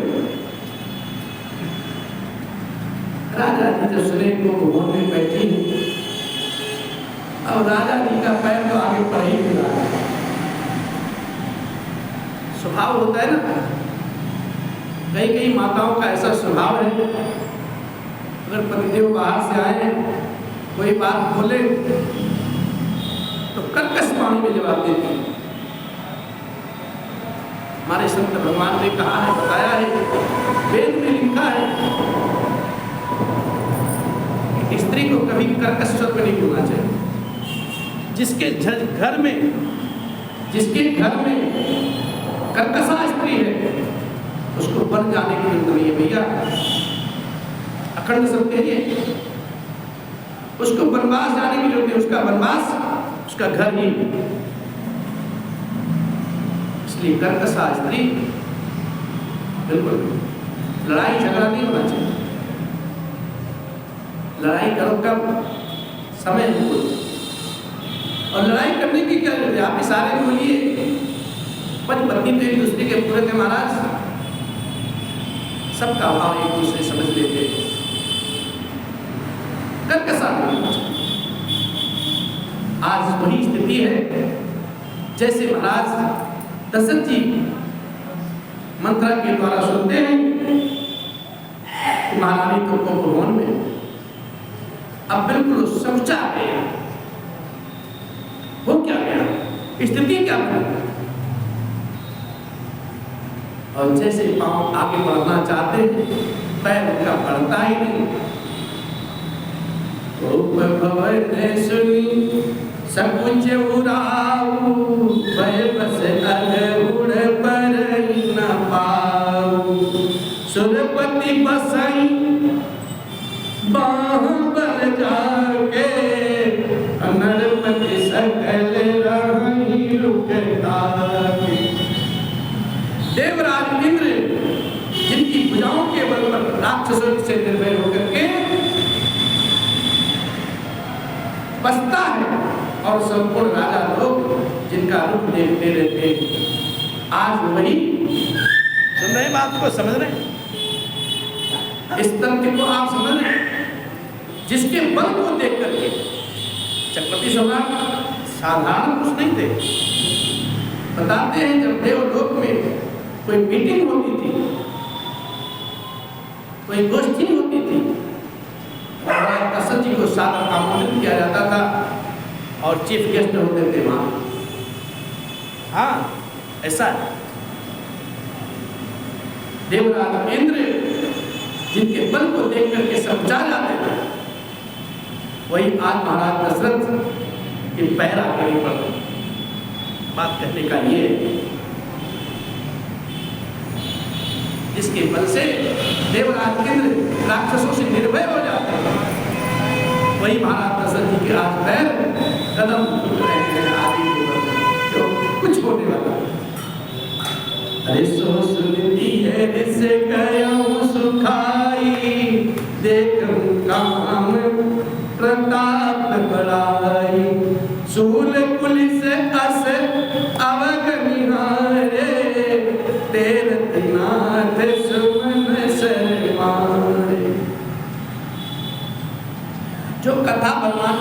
राजा जी जब सुने को भोर में बैठी है, अब राजा जी का पैर तो आगे पड़ ही नहीं रहा। स्वभाव होता है ना, कई कई माताओं का ऐसा स्वभाव है, अगर पतिदेव बाहर से आए कोई बात बोले तो कर्कश वाणी में जवाब देती है। हमारे संत भगवान ने कहा है, बताया है, वेद में लिखा है कि स्त्री को कभी कर्कश शब्द नहीं बोलना चाहिए। जिसके घर में कर्कशा स्त्री है उसको बन जाने की जरूरत नहीं है भैया। अखंड सत्य है, उसको वनवास जाने की जरूरत है। उसका वनवास उसका घर ही, इसलिए कर्कशा स्त्री बिल्कुल लड़ाई झगड़ा नहीं होना चाहिए। लड़ाई करो कब? समय बिल्कुल। और लड़ाई करने की क्या जरूरत है? आप इशारे बोलिए, पति तो एक दूसरे के पूरे थे महाराज, सबका भाव एक दूसरे समझ लेते। कर्कशा नहीं। आज वही स्थिति है जैसे महाराज दशरथ जी मंत्रा के द्वारा सुनते हैं महारानी तुमको भवन में अब बिल्कुल समझा गए, वो क्या गया, स्थिति क्या बनी। और जैसे पांव आगे बढ़ना चाहते हैं, पैर उनका बढ़ता ही नहीं। भवन सुनी सकुच उड़ाऊ, भय बस अगुण पर न पाऊ। सुरपति बसई बाह बन जाके, नरपति सकल रही रुकता। देवराज इंद्र जिनकी भुजाओं के बल पर राक्षसों से निर्भय होकर के बसता है, और संपूर्ण राजा लोग जिनका रूप देखते रहते। आज वही सुन रहे बात को, समझ रहे इस तथ्य को आप समझ रहे, जिसके बल को देख करके चक्रवर्ती सम्राट साधारण पुरुष नहीं थे। बताते हैं जब देवलोक में कोई मीटिंग होती थी, कोई गोष्ठी होती थी, दशरथ जी को सादर आमंत्रित किया जाता था और चीफ गेस्ट होते थे वहां। हाँ, ऐसा है। देवराज इंद्र जिनके बल को देख करके समझा जाते थे, वही आज महाराज दशरथ के पैर आगे नहीं पड़ रहे। बात कहने का ये, जिसके बल से देवराज इंद्र राक्षसों से निर्भय हो जाते हैं, वही महाराज दशरथ जी के आज पैर कदम उठ रहे हैं आगे तो कुछ होने वाला। अरे सो सुनती है रिस गयो सुखाई, देख काम प्रताप बड़ाई। सूल पुलिस अस अवग निहारे, तेरत नाथ सुमन शर्माए। जो कथा भगवान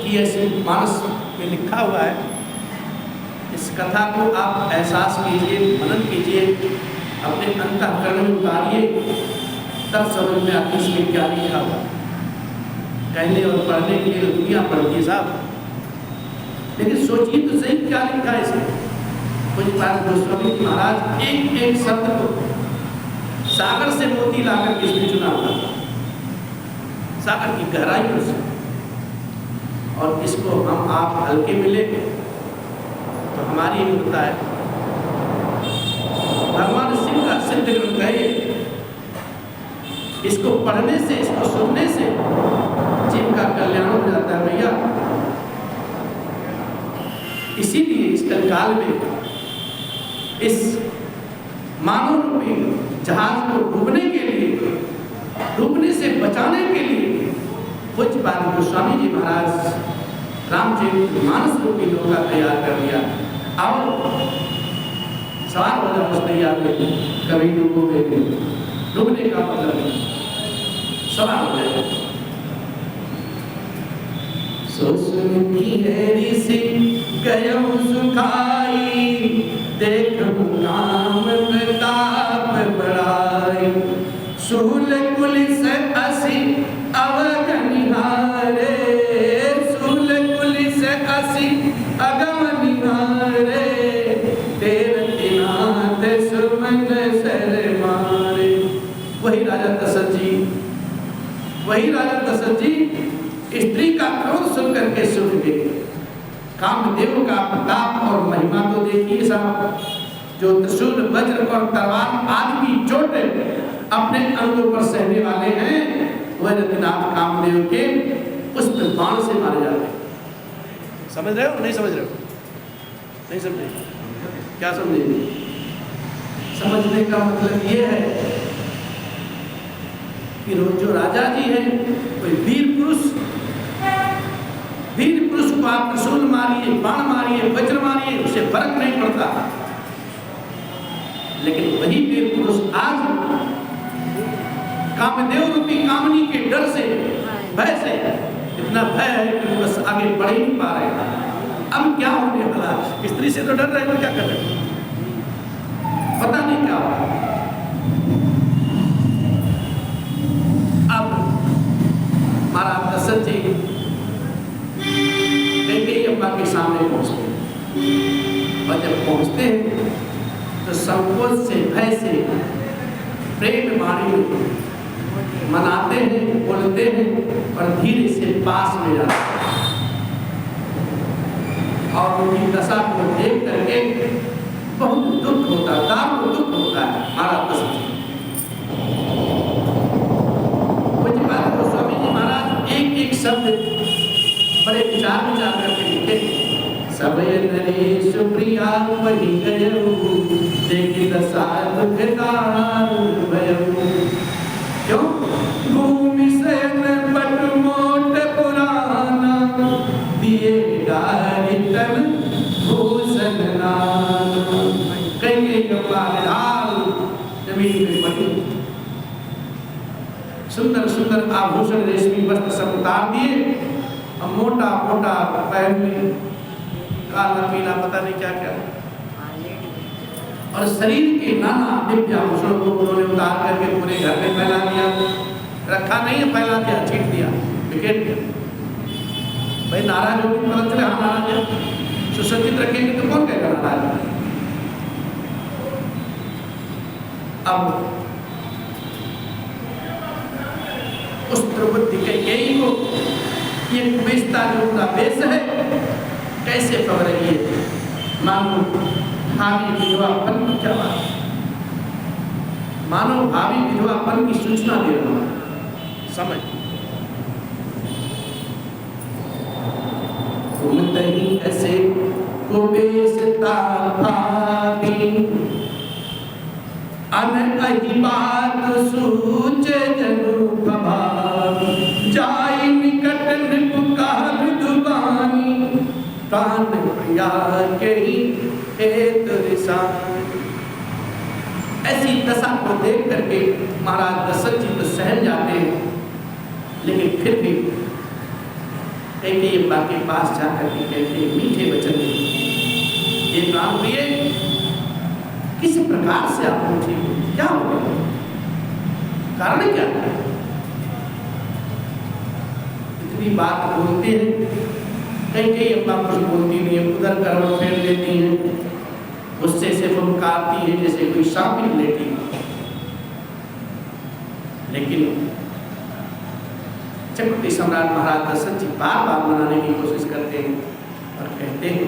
की ऐसी मानस में लिखा हुआ है, इस कथा को आप एहसास कीजिए, मनन कीजिए, अपने अंतःकरण में उतारिए, तब समझ में आती इसमें क्या लिखा हुआ। कहने और पढ़ने के लिए दुनिया पड़ती है साहब, लेकिन सोचिए तो सही क्या लिखा है इसमें। कुछ बात गोस्वामी जी महाराज एक एक शब्द को सागर से मोती लाकर के इसमें चुना हुआ, सागर की गहराइयों से। और इसको हम आप हल्के मिले तो हमारी मूर्ता है। भगवान शिव का सिद्ध ग्रंथ है, इसको पढ़ने से, इसको सुनने से जीव का कल्याण हो जाता है भैया। इसीलिए इस कलकाल में इस मानव रूपी जहाज को डूबने के लिए, डूबने से बचाने के लिए पूज्य पाद गोस्वामी जी महाराज रामचरितमानस रूपी नौका तैयार कर दिया। आओ सवार हो जाओ उस तैयार में, कभी डूबोगे नहीं, डूबने का मतलब सवार हो जाए। सुसुमती हैरी से गयो सुखाई, देखो नाम प्रताप बड़ाई, सूल कुल से असी अवग निहारे, सूल कुल से असी अगम निहारे, तेरे नाथ सुमन सर मारे। वही राजा दशरथ जी, वही राजा दशरथ जी स्त्री का क्रोध सुनकर के सुन गए। कामदेव का प्रताप और महिमा तो देखिए साहब, जो त्रिशूल वज्र और तलवार आदि की चोट अपने अंगों पर सहने वाले हैं, वह रतिनाथ कामदेव के पुष्प बाण से मारे जाते हैं। समझ रहे हो नहीं समझ रहे हो? नहीं समझे? क्या समझे? समझने का मतलब ये है कि जो राजा जी हैं कोई वीर पुरुष को आप त्रिशूल मारिए, बाण मारिए, वज्र मारिए, उसे फर्क नहीं पड़ता। लेकिन वही वीर पुरुष आज कामदेव रूपी कामनी के डर से, भय से, इतना भय है कि बस आगे बढ़ ही नहीं पा रहे। अब क्या होने वाला? स्त्री से तो डर रहे हो, क्या कर रहे हो? पता नहीं क्या होगा। अब महाराज दशरथ जी कैकेयी अम्मा के सामने पहुंचते हैं, और जब पहुंचते हैं तो संकोच से, भय से, प्रेम वाणी में मनाते हैं, बोलते हैं और धीरे से पास में जाते हैं। और उनकी दशा को देख करके बहुत दुख होता है, दारुण दुख होता है महाराज दशरथ जी। पूज्य पाद गोस्वामी जी महाराज एक एक शब्द बड़े विचार करके लिखे। सबय नरेश प्रिया वही गयो, देखि दशा दुखदार भयो। क्यों? भूमि शयन बट मोट पुराना, दिए डारि तन भूषण नाना। कैकेयी अम्मा निढाल जमीन में पड़ी, सुंदर सुंदर आभूषण रेशमी वस्त्र सब उतार दिए, और मोटा मोटा पैर में काला पीला पता नहीं क्या क्या, और शरीर के नाना दिव्य आभूषणों को उन्होंने उतार करके पूरे घर में फैला दिया। रखा नहीं है, फैला दिया, छीट दिया, बिखेर दिया। भाई नाराज होगी पता चले हाँ नाराज है, सुसज्जित रखेंगे तो कौन कहेगा नाराज। अब उस द्रौपदी कैकेयी को ये कुबेशता जो उनका वेश है कैसे पकड़ रही है, मानो भावी विधवापन की क्या बात, मानो भावी विधवापन की सूचना दे रहा है। समझ तुम तही ऐसे कुबेशता भावी, अन अहि बात सूचे जनु भवानी, जाय निकट निपुकार दुबानी, प्राण प्रिया के हेत रिसानी। ऐसी दशा को देख करके महाराज दशरथ जी तो सहल जाते हैं, लेकिन फिर भी कैकेयी अम्मा के पास जाकर के कहते हैं मीठे वचन, ये प्राण प्रिय किस प्रकार से आप पूछे, क्या हो गया, कारण क्या है? इतनी बात बोलते हैं कहीं कहीं अम्मा कुछ बोलती नहीं है, उधर करवट फेर लेती हैं, गुस्से से फुनकारती है जैसे कोई सांप लेटी। लेकिन चक्रवर्ती सम्राट महाराज दशरथ जी बार बार मनाने की कोशिश करते हैं और कहते हैं,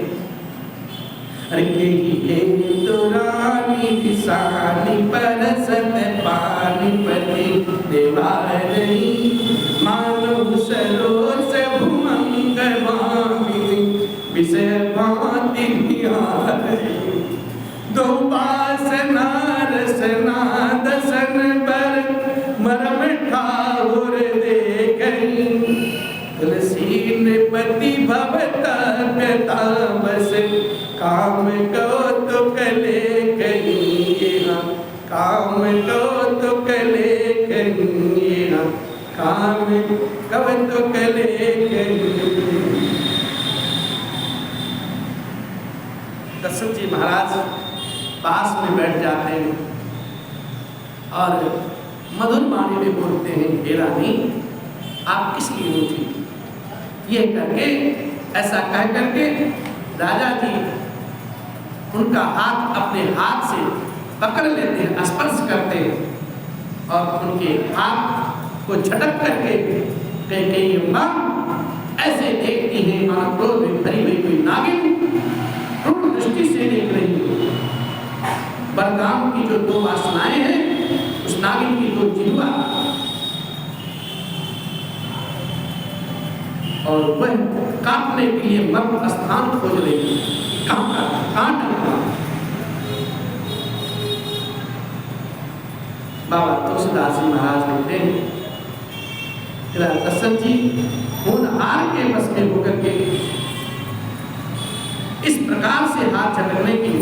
अरे के तो रानी किसानी परसत पानी पति देवारी मानव सरोस भुमंग वामिनी विषय भांति निहारी दो बासना रसना दसन पर मरम ठाकुर देखई तुलसी नृपति भवता बस काम कौतुक लेखिए काम कौतुक लेखिए काम कौतुक लेखिए। दशरथ जी महाराज पास में बैठ जाते हैं और मधुर वाणी में बोलते हैं, हे रानी आप किस लिए उठी? ये करके ऐसा कह करके राजा जी उनका हाथ अपने हाथ से पकड़ लेते हैं, स्पर्श करते हैं और उनके हाथ को झटक करके कई अम्मा ऐसे देखती हैं मानो क्रोध में भरी हुई कोई नागिन क्रूर दृष्टि से देख रही है। बलराम की जो दो वासनाएं हैं, उस नागिन की दो जिह्वा और वह काटने के लिए मर्म स्थान खोज रही है। बाबा तुलसीदास जी महाराज लिखते हैं, दशरथ जी होनहार के बस में होकर के इस प्रकार से हाथ झटकने की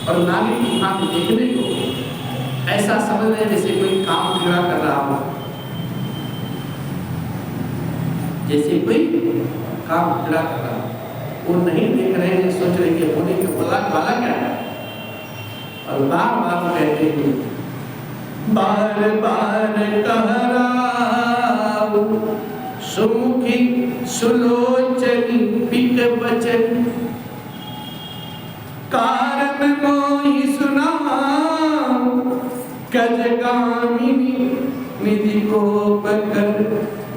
और नागिन की भांति देखने को ऐसा समझ रहे जैसे कोई काम क्रिया कर रहा हो, जैसे कोई काम क्रिया कर रहा हो। वो नहीं देख रहे हैं, सोच रहे कि होने के वाला क्या है और बार बार कहते हैं, बार बार कहराऊ सुमुखी सुलोचनी पिक बचन कारण मोहि सुना कजगामिनी निधि को पकड़।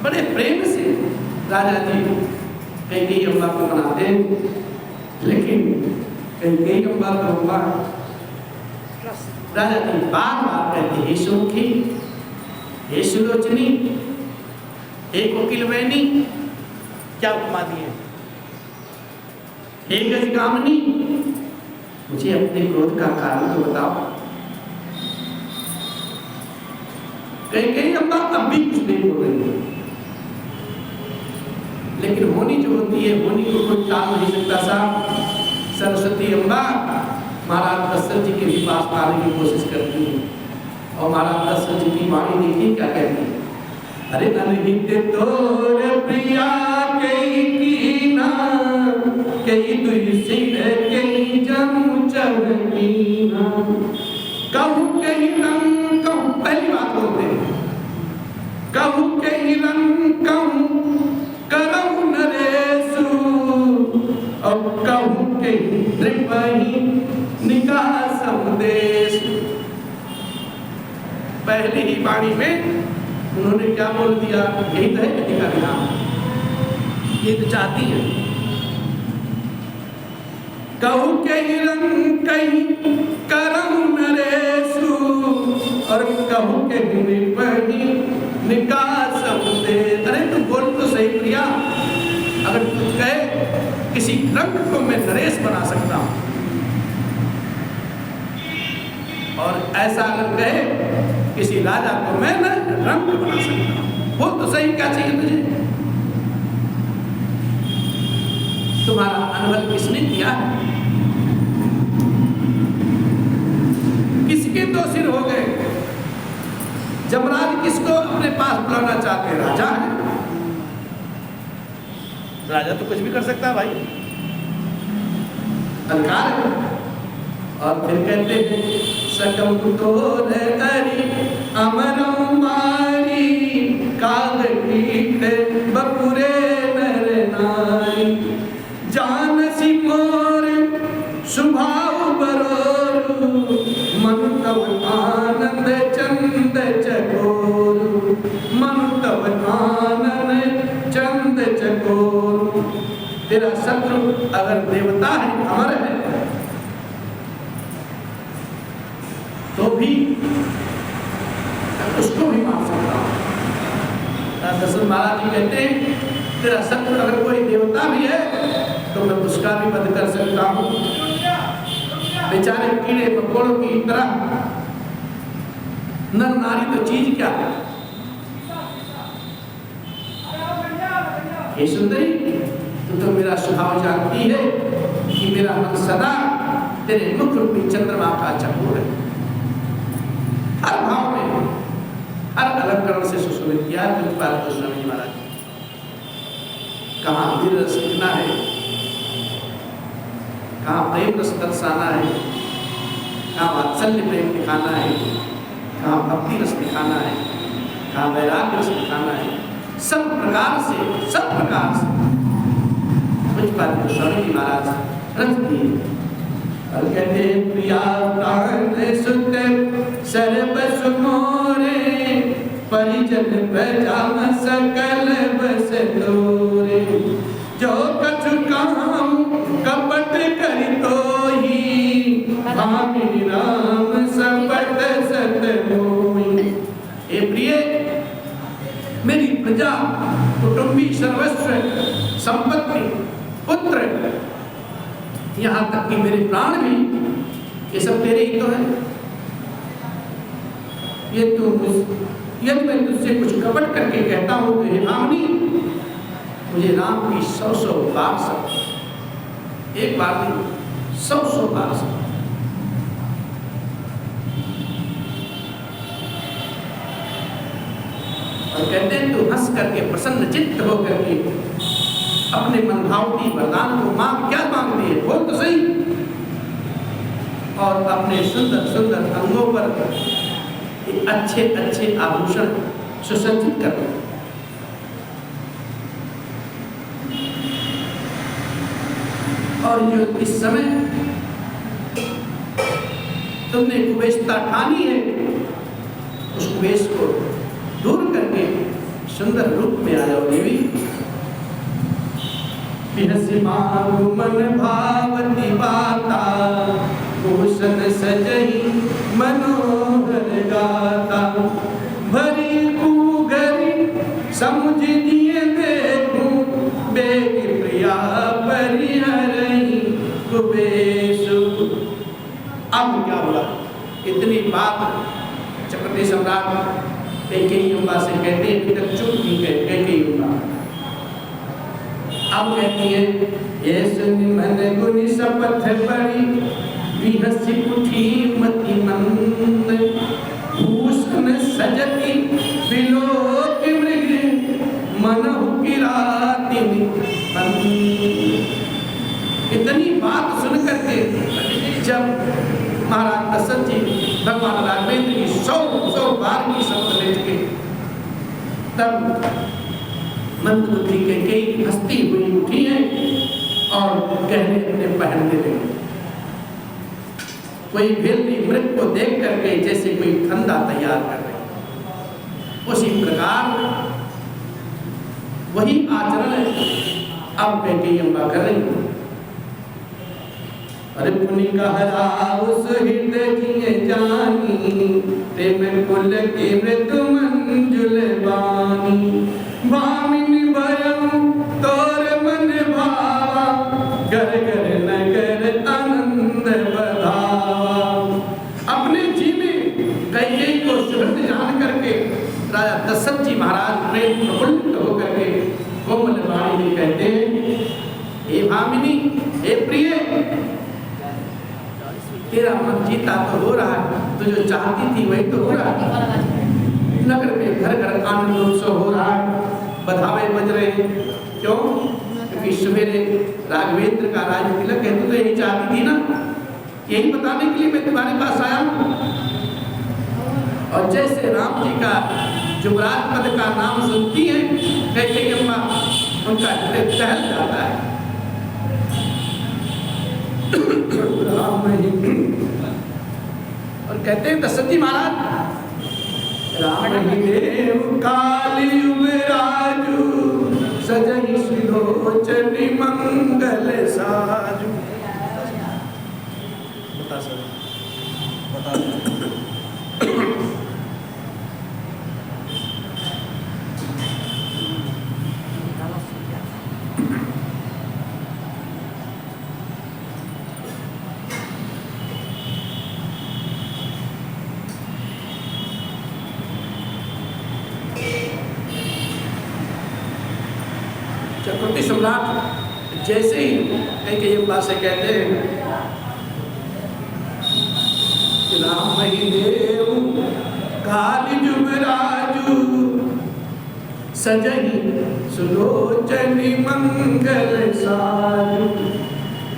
बड़े प्रेम से राजा जी कई अम्बा को मनाते हैं, लेकिन कई अम्बा को अम्बा राजा जी बार बार कहते हे सुमुखी हे सुलोचनी हे कोकिलवैनी, क्या उपमा दिए, हे गजगामिनी मुझे अपने क्रोध का कारण तो बताओ। कई अम्बा अब भी कुछ नहीं बोल रही है, लेकिन होनी जो होती है होनी को कोई टाल नहीं सकता। सा सरस्वती अम्बा महाराज दशरथ जी के भी पास पाने की कोशिश करती है और महाराज दशरथ जी की वाणी देखिए क्या कहती है, अरे अनहित तोर प्रिया कई कीना कई दुई सिर कई जमु चवनीना कहूँ कहीं रंग कहूँ, पहली बात बोलते हैं, कहूँ कहीं रंग कहूँ करहु नरेशु और कहूँ कहीं नृपहि निकाह संदेश। पहली ही वाणी में उन्होंने क्या बोल दिया, यही तो है विधि का विधान, ये तो चाहती है। कहूँ कहीं रंग कहीं करहु नरेशु और कहूँ कहीं नृपहि निकाह संदेश। अरे तू बोल तो सही प्रिया, अगर तू कहे किसी रंग को मैं नरेश बना सकता हूँ और ऐसा अगर कहे किसी राजा को मैं न रंग बना सकता हूँ, वो तो सही, क्या चाहिए तुझे? तुम्हारा अनुभव किसने किया है? किसके दो सिर हो गए? जमराज किसको अपने पास बुलाना चाहते हैं? राजा है, राजा तो कुछ भी कर सकता है भाई, अधिकार है। और फिर कहते हैं सकम तोर करी अमरम मारी काग पीठ बपुरे नर नारी। आनंद चंद चकोर, मनु तब आनंद चंद चकोर। तेरा शत्रु अगर देवता है, अमर है, तो भी उसको भी मार सकता हूँ। दशरथ महाराज जी कहते हैं तेरा शत्रु अगर कोई देवता भी है तो मैं उसका भी वध कर सकता हूँ। बेचारे कीड़े मकोड़ों की तरह नर नारी तो चीज क्या है। हे सुंदरी, तू तो मेरा स्वभाव जानती है कि मेरा मन सदा तेरे मुख रूपी चंद्रमा का चकोर है। हर भाव में हर अलंकरण से सुशोभित किया प्रतिपाल गोस्वामी जी महाराज। कहाँ वीर रस लिखना है, कहाँ प्रेम रस दर्शाना है, कहाँ वात्सल्य प्रेम दिखाना है, कहाँ भक्ति रस दिखाना है, कहाँ वैराग्य रस दिखाना है। सब प्रकार से प्रतिपाल गोस्वामी जी महाराज रच दिए। और कहते प्रिया प्राण सुत सर्व सुमोरे, परिजन प्रजा सकल बस तोरे। जो कछु कहूँ कपट करि तोहि, भामिनी राम सपट सत मोहि। हे प्रिय, मेरी प्रजा, कुटुंबी, सर्वस्व, संपत्ति, पुत्र, यहाँ तक कि मेरे प्राण भी, ये सब तेरे ही तो है। यदि मैं तुझसे कुछ कपट करके कहता हूँ तो हे भामिनी, मुझे राम की 100 बार सब, एक बार नहीं 100 बार सब। और कहते हैं तू हंस करके प्रसन्न चित्त होकर के अपने मनभावती वरदान को मांग, क्या मांगती है बोल तो सही। और अपने सुंदर सुंदर अंगों पर अच्छे अच्छे आभूषण सुसज्जित कर। और जो इस समय तुमने कुबेशता ठानी है, उस कुबेश को दूर करके सुंदर रूप में आ जाओ देवी। बिहसी मांगु मन भावती बाता, भूषण सजही मनोहर गाता। भरी पूगरी समुझ दिए देखूं, बेग प्रिया परिहरही कुबेशु। अब क्या हुआ? इतनी बात चक्रवर्ती सम्राट कैकेयी अम्बा से कहते हैं, तक चुप नहीं गए कैकेयी अम्बा। अब कहती है, ये सुनि मन गुनि शपथ बड़ी, बिहसी उठी मति मंद। भूषण सजती बिलोक मृग, मनहु किराति निबंध। इतनी बात सुन करके जब महाराज दशरथ जी भगवान राघवेंद्र की 100 बार की शपथ ले चुके, तब मंदबुद्धि कैकेयी हंसती हुई उठी है और गहने अपने पहनने लगी। कोई भेलनी मृग को देख करके जैसे कोई फंदा तैयार कर रहे, उसी प्रकार वही आचरण अब कैकेयी अम्बा कर रही। अरे पुनि कहला उस हृदय जिए जानी, प्रेम कुल के मृत्यु मंजुल बानी। भामिनी भयं तोर मन भावा, घर घर नगर आनंद बधावा। अपने जी में कैकेयी को सुगंध जान करके राजा दशरथ जी महाराज प्रेम प्रफुल्लित होकर के कोमल वाणी में कहते हैं, हे भामिनी, हे प्रिय, तेरा मन जीता तो हो रहा है, तो जो चाहती थी वही तो हो रहा है। नगर में घर घर आनंद उत्सव हो रहा है, बधावे बज रहे हैं। क्यों? क्योंकि सवेरे राघवेंद्र का राज तिलक है। तू तो यही चाहती थी ना, यही बताने के लिए मैं तुम्हारे पास आया हूँ। और जैसे राम जी का जुबराज पद का नाम सुनती है कैकेयी अम्बा, उनका हृदय टहल जाता है। और कहते हैं दशरथ जी महाराज, राम ही देव काली युवराजू सजई सुलोचनी मंगल साजू। बता सर बता चक्रवर्ती सम्राट जैसे ही कई बात से कहते हैं कि राम ही देव काली युवराजू सजई सुलोचनी मंगल साजू।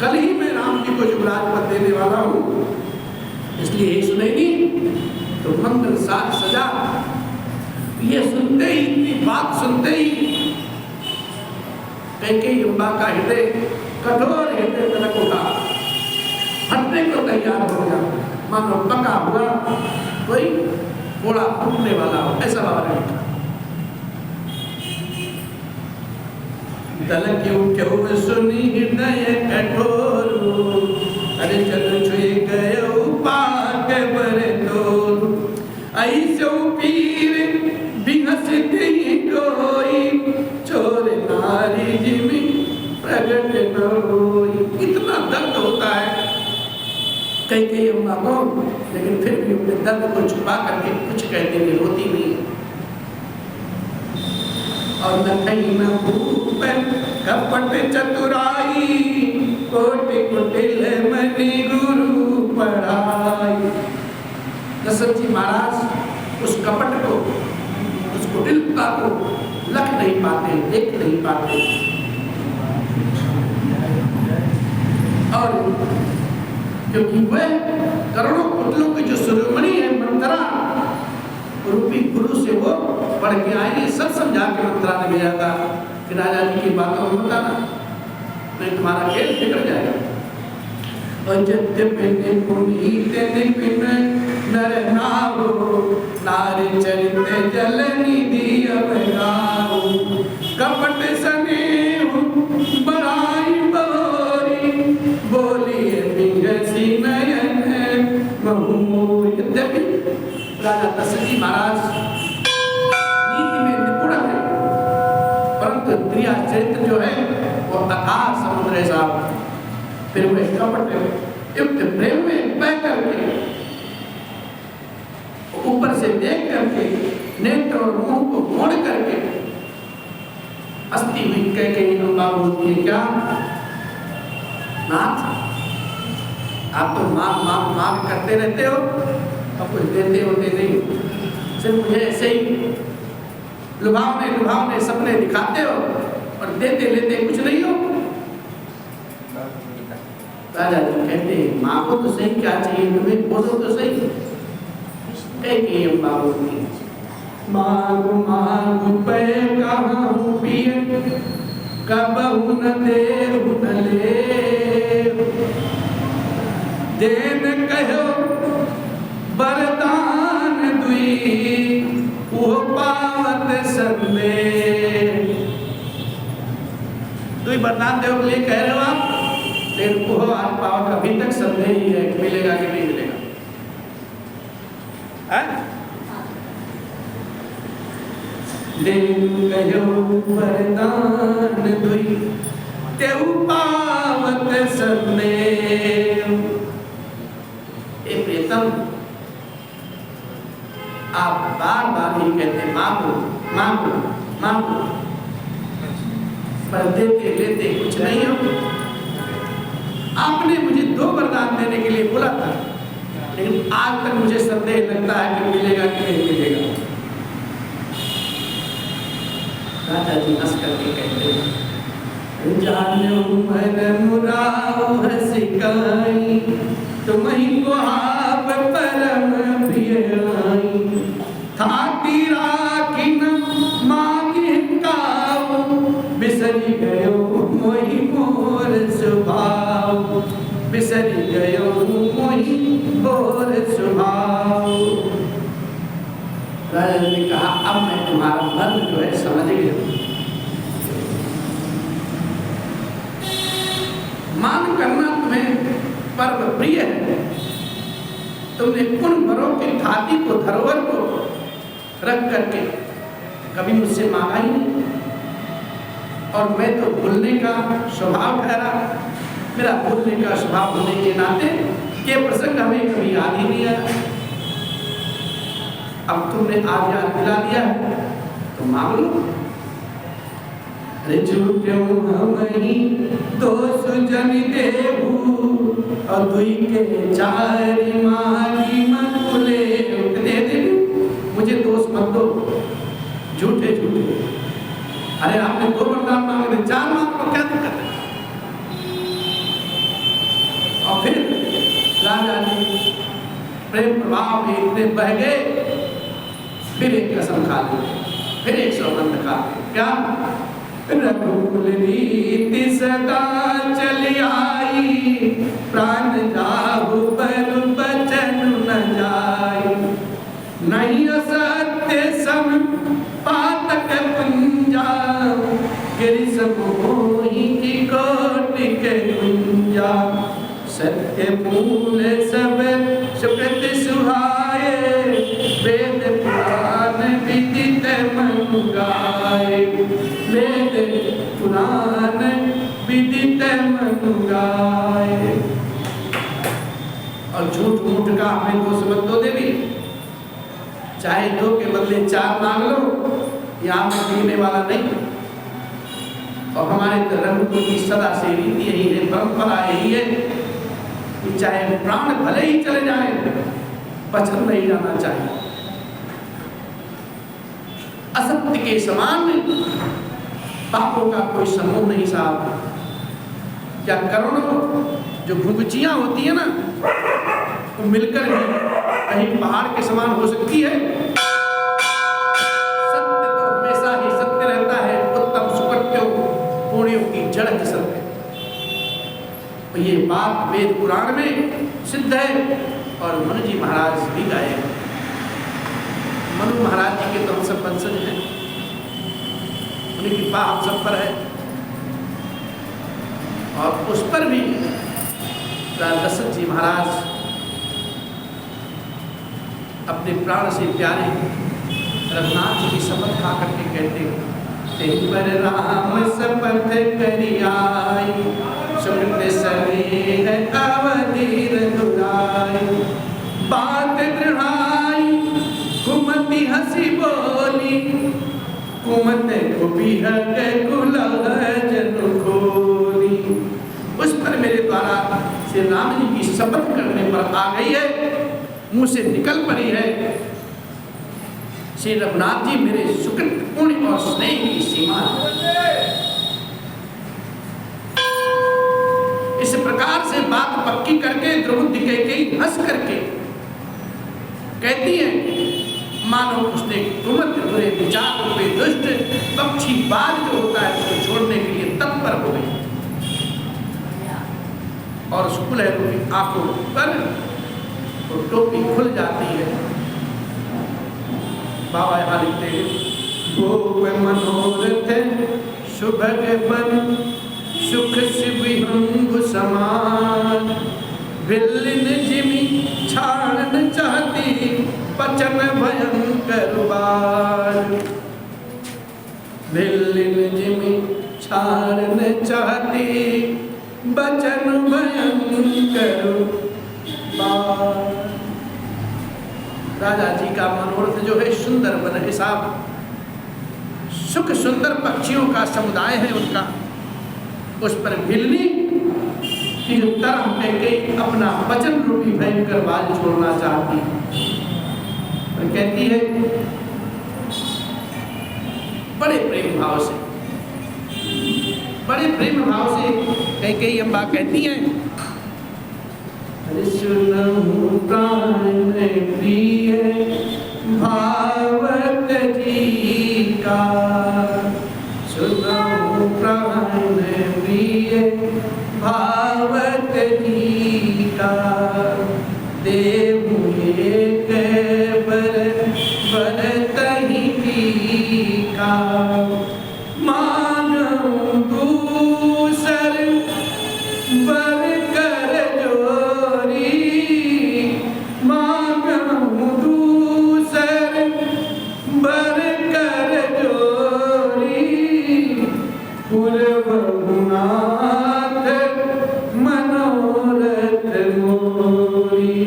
कल ही मैं राम जी को युवराज पद देने वाला हूँ, इसलिए यही सुनेगी तो मंगल साज सजा। ये सुनते ही, इतनी बात सुनते ही कैकेयी अम्बा का हृदय, कठोर हृदय तलक उठा, फटने को तैयार हो गया, मानो पका हुआ कोई घोड़ा फूटने वाला हो, ऐसा बाबा ने लिखा। तलक्यों क्यों सुनी हृदय कठोर, अरे चल छुए गयो पाक बरे तोर। ऐसो पीर बिहसते ही कोई, चोर नारी जिमी प्रगट न होई। इतना दर्द होता है कैकेयी अम्मा को, लेकिन फिर भी अपने दर्द को छुपा करके कुछ कहते हुए रोती नहीं। और नखई न भूप कपट चतुराई, कोटि कुटिल मणि गुरु पढ़ाई। दशरथ जी महाराज उस कपट को, उस कुटिलता को लख नहीं पाते, देख नहीं पाते। और क्योंकि वह करोड़ों कुटिलों की जो शिरोमणि है मंत्रा रूपी गुरु से वो पढ़ के आए, सब समझा के मंत्रा ने भेजा था कि राजा जी की बातों में बताना, नहीं तुम्हारा खेल बिगड़ जाएगा। नर नाव नारी चरित जल निधि अवगाओ, कपट स्नेह बड़ाई बोरी, बोलिए बिगसी नयन महू। यद्यपि राजा दशरथ जी महाराज नीति में निपुण है, परंतु प्रिया चरित्र जो है वो अथाह समुद्र है साहब। फिर वह कपट युक्त प्रेम में बह करके, ऊपर से देख करके, नेत्र और मुंह को मोड़ करके हंसती हुई कैकेयी अम्मा बोलती है, क्या नाथ आप तो मांग करते रहते हो और कुछ देते होते नहीं, सिर्फ मुझे ऐसे ही लुभावने सपने दिखाते हो और देते लेते कुछ नहीं हो। राजा जी कहते हैं माँ को तो सही, क्या चाहिए तुम्हें बोलो तो सही। कैकेयी अम्मा बोलती है, मांग मांग पे कहाँ पिए, कबहु न देहु न लेहु, देन कहो वरदान दुई, वो पावत संदेह। दुई वरदान देव के लिए कह रहे हो आप, लेकिन वो आज पावत अभी तक संदेह ही है कि मिलेगा कि नहीं मिलेगा। देन कहो वरदान दुई, तेऊ पावत संदेह। ए प्रियतम, आप बार बार ही कहते मांगो मांगो मांगो, पर देते लेते कुछ नहीं हो। आपने मुझे 2 वरदान देने के लिए बोला था, लेकिन आज तक मुझे संदेह लगता है कि मिलेगा कि नहीं मिलेगा। राजा जी हंस करके कहते हैं, जानो मन मुराओ हसिकाई, तुम्हीं को आप परम प्रिय आई, थाती राखी न मांगे काऊ, बिसरी गयो मोहि मोर स्वभाव, बिसरी गयो मोहि मोर स्वभाव। राजा जी ने कहा अब मैं तुम्हारा मर्म जो है समझ गया। मान करना तुम्हें परम प्रिय है, तुमने उन वरों की थाती को, धरोहर को रख करके कभी मुझसे मांगा ही नहीं, और मैं तो भूलने का स्वभाव ठहरा, मेरा भूलने का स्वभाव होने के नाते ये प्रसंग हमें कभी याद ही नहीं आया। अब तुमने आज याद दिला दिया है तो मांग लो। अरे झूठ्यों हमही दोष जन देहु, और दुई के चार मारी मत ले दे, मुझे दोष मत दो, झूठे झूठे। अरे आपने 2 वरदान मांगे, 4 मांग लो, क्या दिक्कत है। और फिर राजा जी प्रेम प्रभाव में इतने बह गए, फिर एक कसम खा ली, फिर एक सौगंध खा ली। क्या? रघुकुल रीति सदा चली आई, प्राण जाहु पर बचन न जाई, नहीं असत्य सम पातक पुंजा, गिरि सब मोहि की कोटि के गुंजा, सत्य मूल सब सुकृत सुहाए, वेद पुराण विदित मनु गाए, वेद पुराण विदित मनु गाए। और झूठ मूठ का हमें दोष मत दो देवी, चाहे 2 के बदले 4 मांग लो, यहाँ में गिरने वाला नहीं। और हमारे रघुकुल की सदा से रीति यही है, परंपरा यही है कि चाहे प्राण भले ही चले जाए, वचन नहीं जाना चाहिए। असत्य के समान पापों का कोई समूह नहीं साहब। क्या करोड़ों जो भुगचियां होती है ना, वो मिलकर भी कहीं पहाड़ के समान हो सकती है। सत्य तो हमेशा ही सत्य रहता है, उत्तम सुकृत्यों पुण्यों की जड़ है सत्य। तो ये बात वेद पुराण में सिद्ध है, और मनु जी महाराज भी गाए। मनु महाराज जी के तो हम सब वंशज हैं, उनकी कृपा हम सब पर है। और उस पर भी दशरथ जी महाराज अपने प्राण से प्यारे रघुनाथ जी की शपथ खा करके कहते हैं, तेहि पर राम शपथ करि आई, सुकृत स्नेह अवधि रघुराई, बात दृढ़ाई कुमति हंसी बोली, कुमत कुबिहग कुलहजन खोली। उस पर मेरे द्वारा श्री राम जी की शपथ करने पर आ गई है, मुंह से निकल पड़ी है। श्री रघुनाथ जी मेरे सुकृत पुण्य और स्नेह की सीमा है। इस प्रकार से बात पक्की करके द्रौपदी कैकेयी हंस करके कहती है, मानो उसने कुमत बुरे विचार रूपे दुष्ट पक्षी बाज जो होता है उसको छोड़ने के लिए तत्पर हो गई, और शुक्ल है रूपी आंखों पर तो टोपी खुल जाती है। बाबा यहाँ लिखते हैं, भोग मनोरथ सुभग बन, सुख शिविहंग समान, विल्लिन जिमि छाड़न चाहती, पचन भयंकर बार। विल्लिन जिमि छाड़न चाहती, बचन भयंकर बार। राजा जी का मनोरथ जो है सुंदर वन है साहब, सुख सुंदर पक्षियों का समुदाय है उनका। उस पर भिल्ली की जो तरह कहके अपना वचन रूपी भयंकर बाल छोड़ना चाहती और कहती है बड़े प्रेम भाव से, बड़े प्रेम भाव से कहके अम्बा कहती है, सुनहु प्राण प्रिय भावत जी का, सुनहु प्राण प्रिय भावत जी का, देहु एक बर मांगूं दूसर बर कर जोरी, मांगूं दूसर बर कर जोरी, पुरवनाथ मनोरथ मोरी,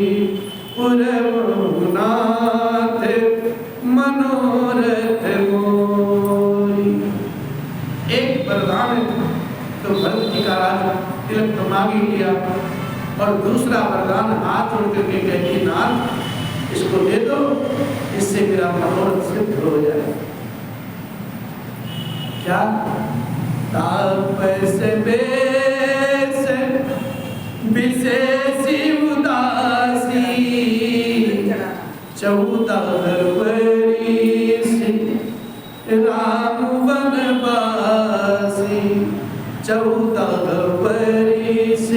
पुरवनाथ मनोरथ मोरी। एक वरदान तो भरत जी का राज तिलक तो मांग ही लिया, और दूसरा वरदान हाथ जोड़ करके कहती नाथ इसको दे दो, इससे मेरा मनोरथ सिद्ध हो जाए। क्या? तापस बेस विशेषी उदासी, 14 वर्ष राम वनवासी, 14 वर्ष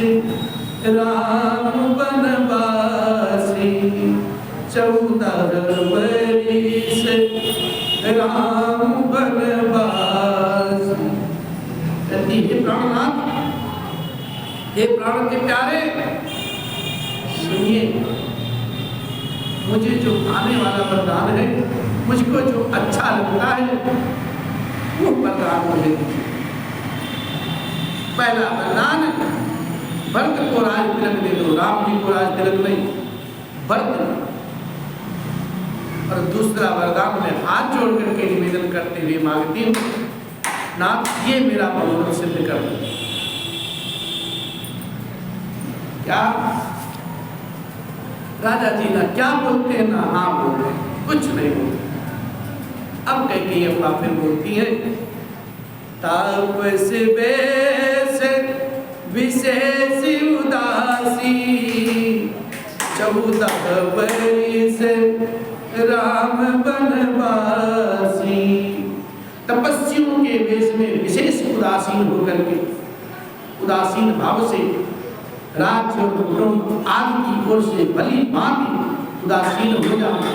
राम वनवासी, 14 वर्ष राम वनवासी। कहती हे प्राणनाथ, हे प्राण के प्यारे, सुनिए, मुझे जो आने वाला वरदान है, मुझको जो अच्छा लगता है वो वरदान मुझे दीजिए। पहला वरदान भरत को राज तिलक दे दो, राम जी को राज तिलक नहीं, भरत। और दूसरा वरदान मैं हाथ जोड़ करके निवेदन करते हुए मांगती हूँ, नाथ ये मेरा मनोरथ सिद्ध कर दो। क्या? राजा जी ना क्या बोलते हैं ना हाँ बोलते हैं, कुछ नहीं बोलते। अब कहती अम्मा फिर बोलती है, तापस बेस विशेष उदासी, 14 वर्ष राम वनवासी। तपस्वियों के वेश में विशेष उदासीन होकर के, उदासीन भाव से राज्य और कुटुंब आदि की ओर से भली भांति उदासीन हो जाना,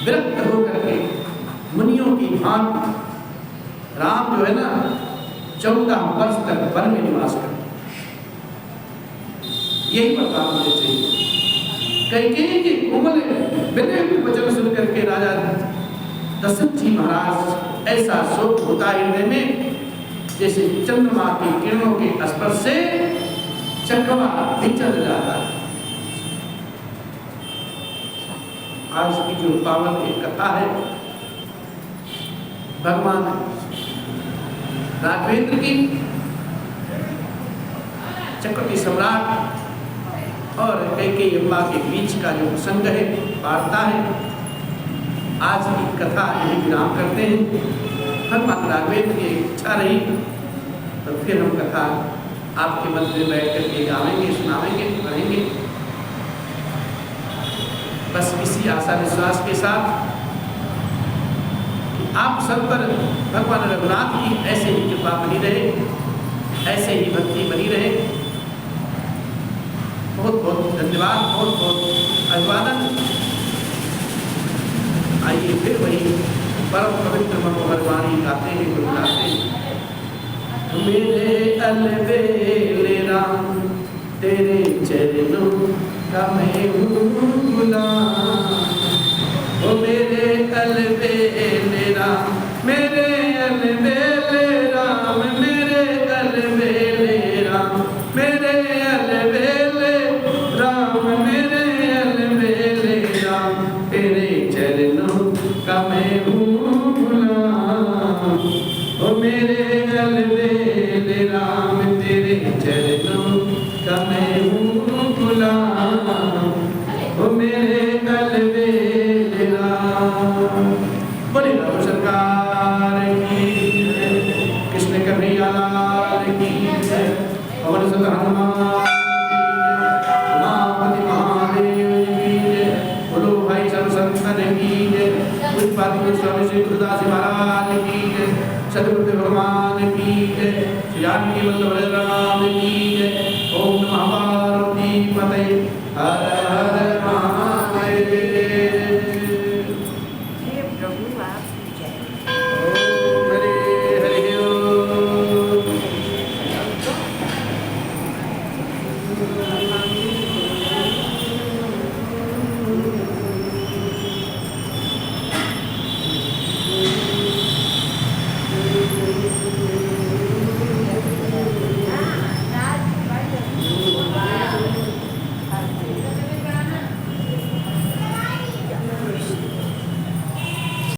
विरक्त होकर के मुनियों की भांति राम जो है ना 14 वर्ष तक वन में निवास करते। यही वरदान मुझे चाहिए। कैकेयी के कोमल विनय वचन सुन करके राजा दशरथ जी महाराज ऐसा शोक होता हृदय में, जैसे चंद्रमा की किरणों के स्पर्श से चक्रवा विचल जाता है। आज की जो पावन एक कथा है भगवान राघवेंद्र की, चक्रवर्ती सम्राट और कैकेयी अम्मा के बीच का जो प्रसंग है, वार्ता है, आज की कथा यही विराम करते हैं। भगवान राघवेंद्र की इच्छा रही तो फिर हम कथा आपके मंच में बैठ करके गावेंगे, सुनावेंगे, पढ़ेंगे। बस इसी आशा विश्वास के साथ कि आप सब पर भगवान रघुनाथ की ऐसे ही कृपा बनी रहे, ऐसे ही भक्ति बनी रहे। बहुत बहुत धन्यवाद, बहुत बहुत अभिवादन। आइए फिर वही परम पवित्र मनोहर वाणी गाते हैं, गुनगुनाते हैं। मेरे अलबेले राम तेरे चरणों का मैं हूँ गुलाम, ओ मेरे अलबेले राम, मेरे अलबेले राम, मेरे अलबेले राम, मेरे अलबेले राम, मेरे अलबेले राम, तेरे चरणों का मैं हूँ गुलाम, ओ मेरे अलबेले राम, तेरे चरणों का मैं हूँ गुलाम, ओ मेरे अलबेले राम। बोले राम सरकार की जय, कृष्ण कन्हैया लाल की जय, पवन सुत हनुमान उमापति महादेव की जय, बोलो भाई सब संतन की जय, पुष्पादि गोस्वामी श्री गुरुदास महाराज की जय, सदगुरुदेव भगवान की जय, श्री जानकी वल्लभ राम की जय। ओम नमः पार्वती पतये, हर हर महादेव।